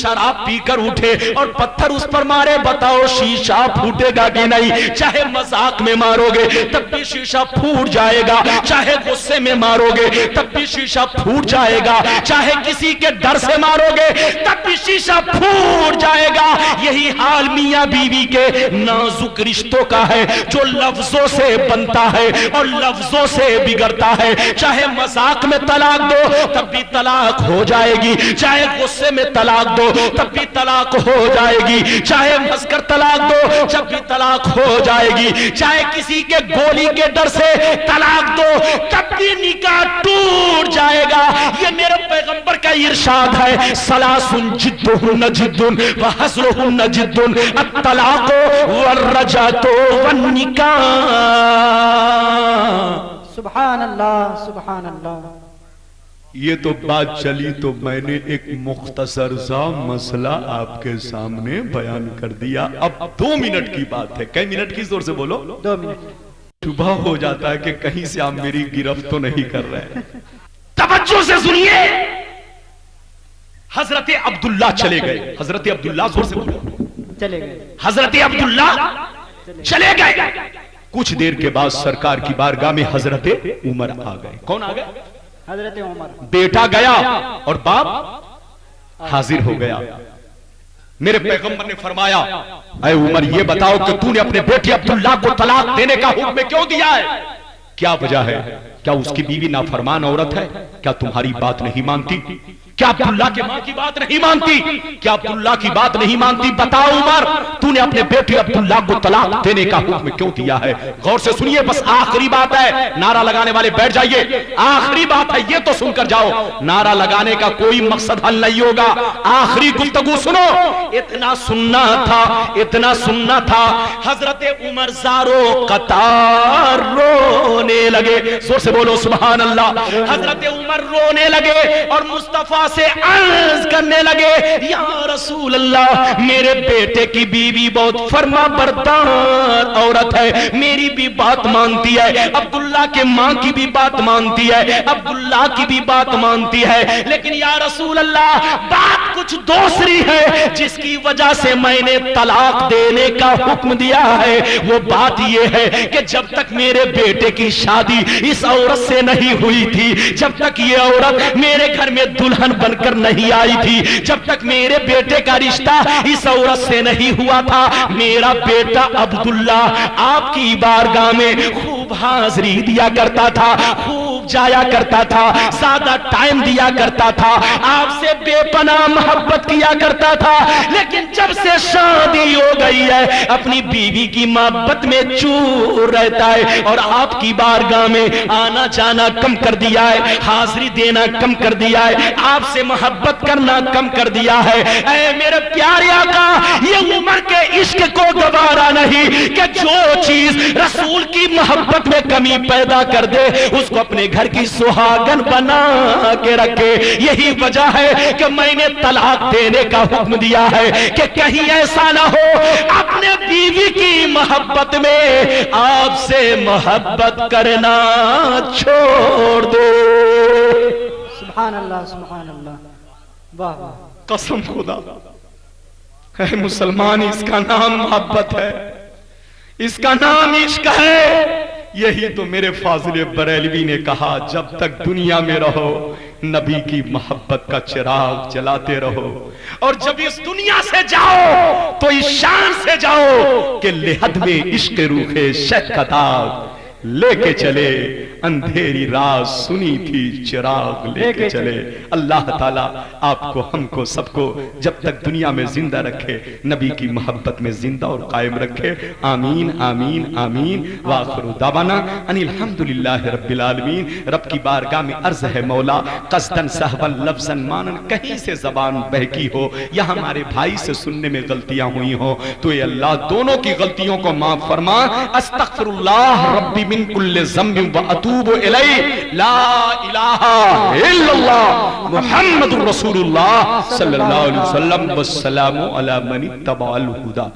شراب پی کر اٹھے اور پتھر اس پر مارے، بتاؤ شیشہ پھوٹے گا کہ نہیں؟ چاہے مذاق میں مارو گے تب بھی شیشہ پھوٹ جائے گا، چاہے غصے میں مارو گے تب بھی شیشہ پھوٹ جائے گا، چاہے کسی کے ڈر سے مارو گے تب بھی شیشہ پھوٹ جائے گا۔ یہی حال میاں بیوی کے نازک رشتوں کا ہے جو لفظوں سے بنتا ہے اور لفظوں سے بگڑتا ہے۔ چاہے مذاق میں طلاق دو تب بھی طلاق ہو جائے گی، چاہے غصے میں طلاق دو تب بھی طلاق ہو جائے گی، چاہے ہنس کر طلاق دو جب بھی طلاق ہو جائے گی، چاہے کسی کے گولی کے ڈر سے طلاق دو تب بھی نکاح ٹوٹ جائے گا۔ یہ میرے پیغمبر کا ارشاد ہے، ثلاث جدہن جد وحزرہن جد، الطلاق والرجعۃ والنکاح۔ سبحان اللہ سبحان اللہ۔ یہ تو بات چلی تو میں نے ایک مختصر سا مسئلہ آپ کے سامنے بیان کر دیا۔ اب 2 منٹ کی بات ہے۔ کئی منٹ کی؟ زور سے بولو۔ 2 منٹ۔ شبہ ہو جاتا ہے کہ کہیں سے آپ میری گرفت تو نہیں کر رہے۔ توجہ سے سنیے۔ حضرت عبداللہ چلے گئے۔ حضرت عبداللہ، زور سے بولو، چلے گئے۔ حضرت عبداللہ چلے گئے۔ کچھ دیر کے بعد سرکار کی بارگاہ میں حضرت عمر آ گئے۔ کون آ گئے؟ حضرت عمر۔ بیٹا گیا اور باپ حاضر ہو گیا۔ میرے پیغمبر نے فرمایا، اے عمر یہ بتاؤ کہ تو نے اپنے بیٹے عبداللہ کو طلاق دینے کا حکم کیوں دیا ہے؟ کیا وجہ ہے؟ کیا اس کی بیوی نافرمان عورت ہے؟ کیا تمہاری بات نہیں مانتی؟ کیا عبداللہ کی ماں کی بات نہیں مانتی؟ کیا عبداللہ کی بات نہیں مانتی؟ بتاؤ عمر، تو نے اپنے بیٹے عبداللہ کو طلاق دینے کا حکم کیوں دیا ہے؟ غور سے سنیے، بس آخری بات ہے، نعرہ لگانے والے بیٹھ جائیے، آخری بات ہے، یہ تو سن کر جاؤ۔ نعرہ لگانے کا کوئی مقصد حل نہیں ہوگا، آخری گفتگو سنو۔ اتنا سننا تھا، اتنا سننا تھا۔ حضرت عمر زارو قطار رونے لگے۔ زور سے بولو سبحان اللہ۔ حضرت عمر رونے لگے اور مصطفیٰ سے عرض کرنے لگے، یا رسول اللہ، میرے بیٹے کی بیوی بہت فرما بردار عورت ہے، میری بھی بات مانتی ہے، عبداللہ کے ماں کی بھی بات مانتی ہے، عبداللہ کی بھی بات مانتی ہے، لیکن یا رسول اللہ بات کچھ دوسری ہے جس کی وجہ سے میں نے طلاق دینے کا حکم دیا ہے۔ وہ بات یہ ہے کہ جب تک میرے بیٹے کی شادی اس عورت سے نہیں ہوئی تھی، جب تک یہ عورت میرے گھر میں دلہن بن کر نہیں آئی تھی، جب تک میرے بیٹے کا رشتہ اس عورت سے نہیں ہوا تھا، میرا بیٹا عبداللہ آپ کی بارگاہ میں خوب حاضری دیا کرتا تھا، خوب جایا کرتا تھا، زیادہ ٹائم دیا کرتا تھا، آپ سے بے پناہ محبت کیا کرتا تھا، لیکن جب سے شادی ہو گئی ہے اپنی بیوی کی محبت میں چور رہتا ہے اور آپ کی بارگاہ میں آنا جانا کم کر دیا ہے، حاضری دینا کم کر دیا ہے، آپ سے محبت کرنا کم کر دیا ہے۔ اے میرے پیارے آقا، یہ عمر کے عشق کو گوارا نہیں کہ جو چیز رسول کی محبت میں کمی پیدا کر دے اس کو اپنے گھر کی سہاگن بنا کے رکھے۔ یہی وجہ ہے کہ میں نے طلاق دینے کا حکم دیا ہے کہ کہیں ایسا نہ ہو اپنے بیوی کی محبت میں آپ سے محبت کرنا چھوڑ دو۔ سبحان اللہ سبحان اللہ، واہ واہ۔ قسم خدا، اے مسلمان، اس کا نام محبت ہے، اس کا نام عشق ہے۔ یہی تو میرے فاضل بریلوی نے کہا، جب تک دنیا میں رہو نبی کی محبت کا چراغ جلاتے رہو، اور جب اس دنیا سے جاؤ تو اس شان سے جاؤ کہ لحد میں عشق روح شہ کا داغ لے کے چلے، اندھیری رات سنی تھی چراغ لے کے چلے۔ اللہ تعالیٰ آپ کو، ہم کو، سب کو جب تک دنیا میں زندہ رکھے نبی کی محبت میں زندہ اور قائم رکھے۔ آمین آمین آمین۔ وآخر دعوانا ان الحمدللہ رب العالمین۔ رب کی بارگاہ میں عرض ہے مولا، قصدن سہوا لفظن مانن، کہیں سے زبان بہکی ہو یا ہمارے بھائی سے سننے میں غلطیاں ہوئی ہوں تو اے اللہ دونوں کی غلطیوں کو معاف فرما۔ استغفر اللہ ربی من کل ذنب واتوب الیہ، لا الہ الا اللہ محمد رسول اللہ صلی اللہ علیہ وسلم، والسلام علی من اتبع الہدی۔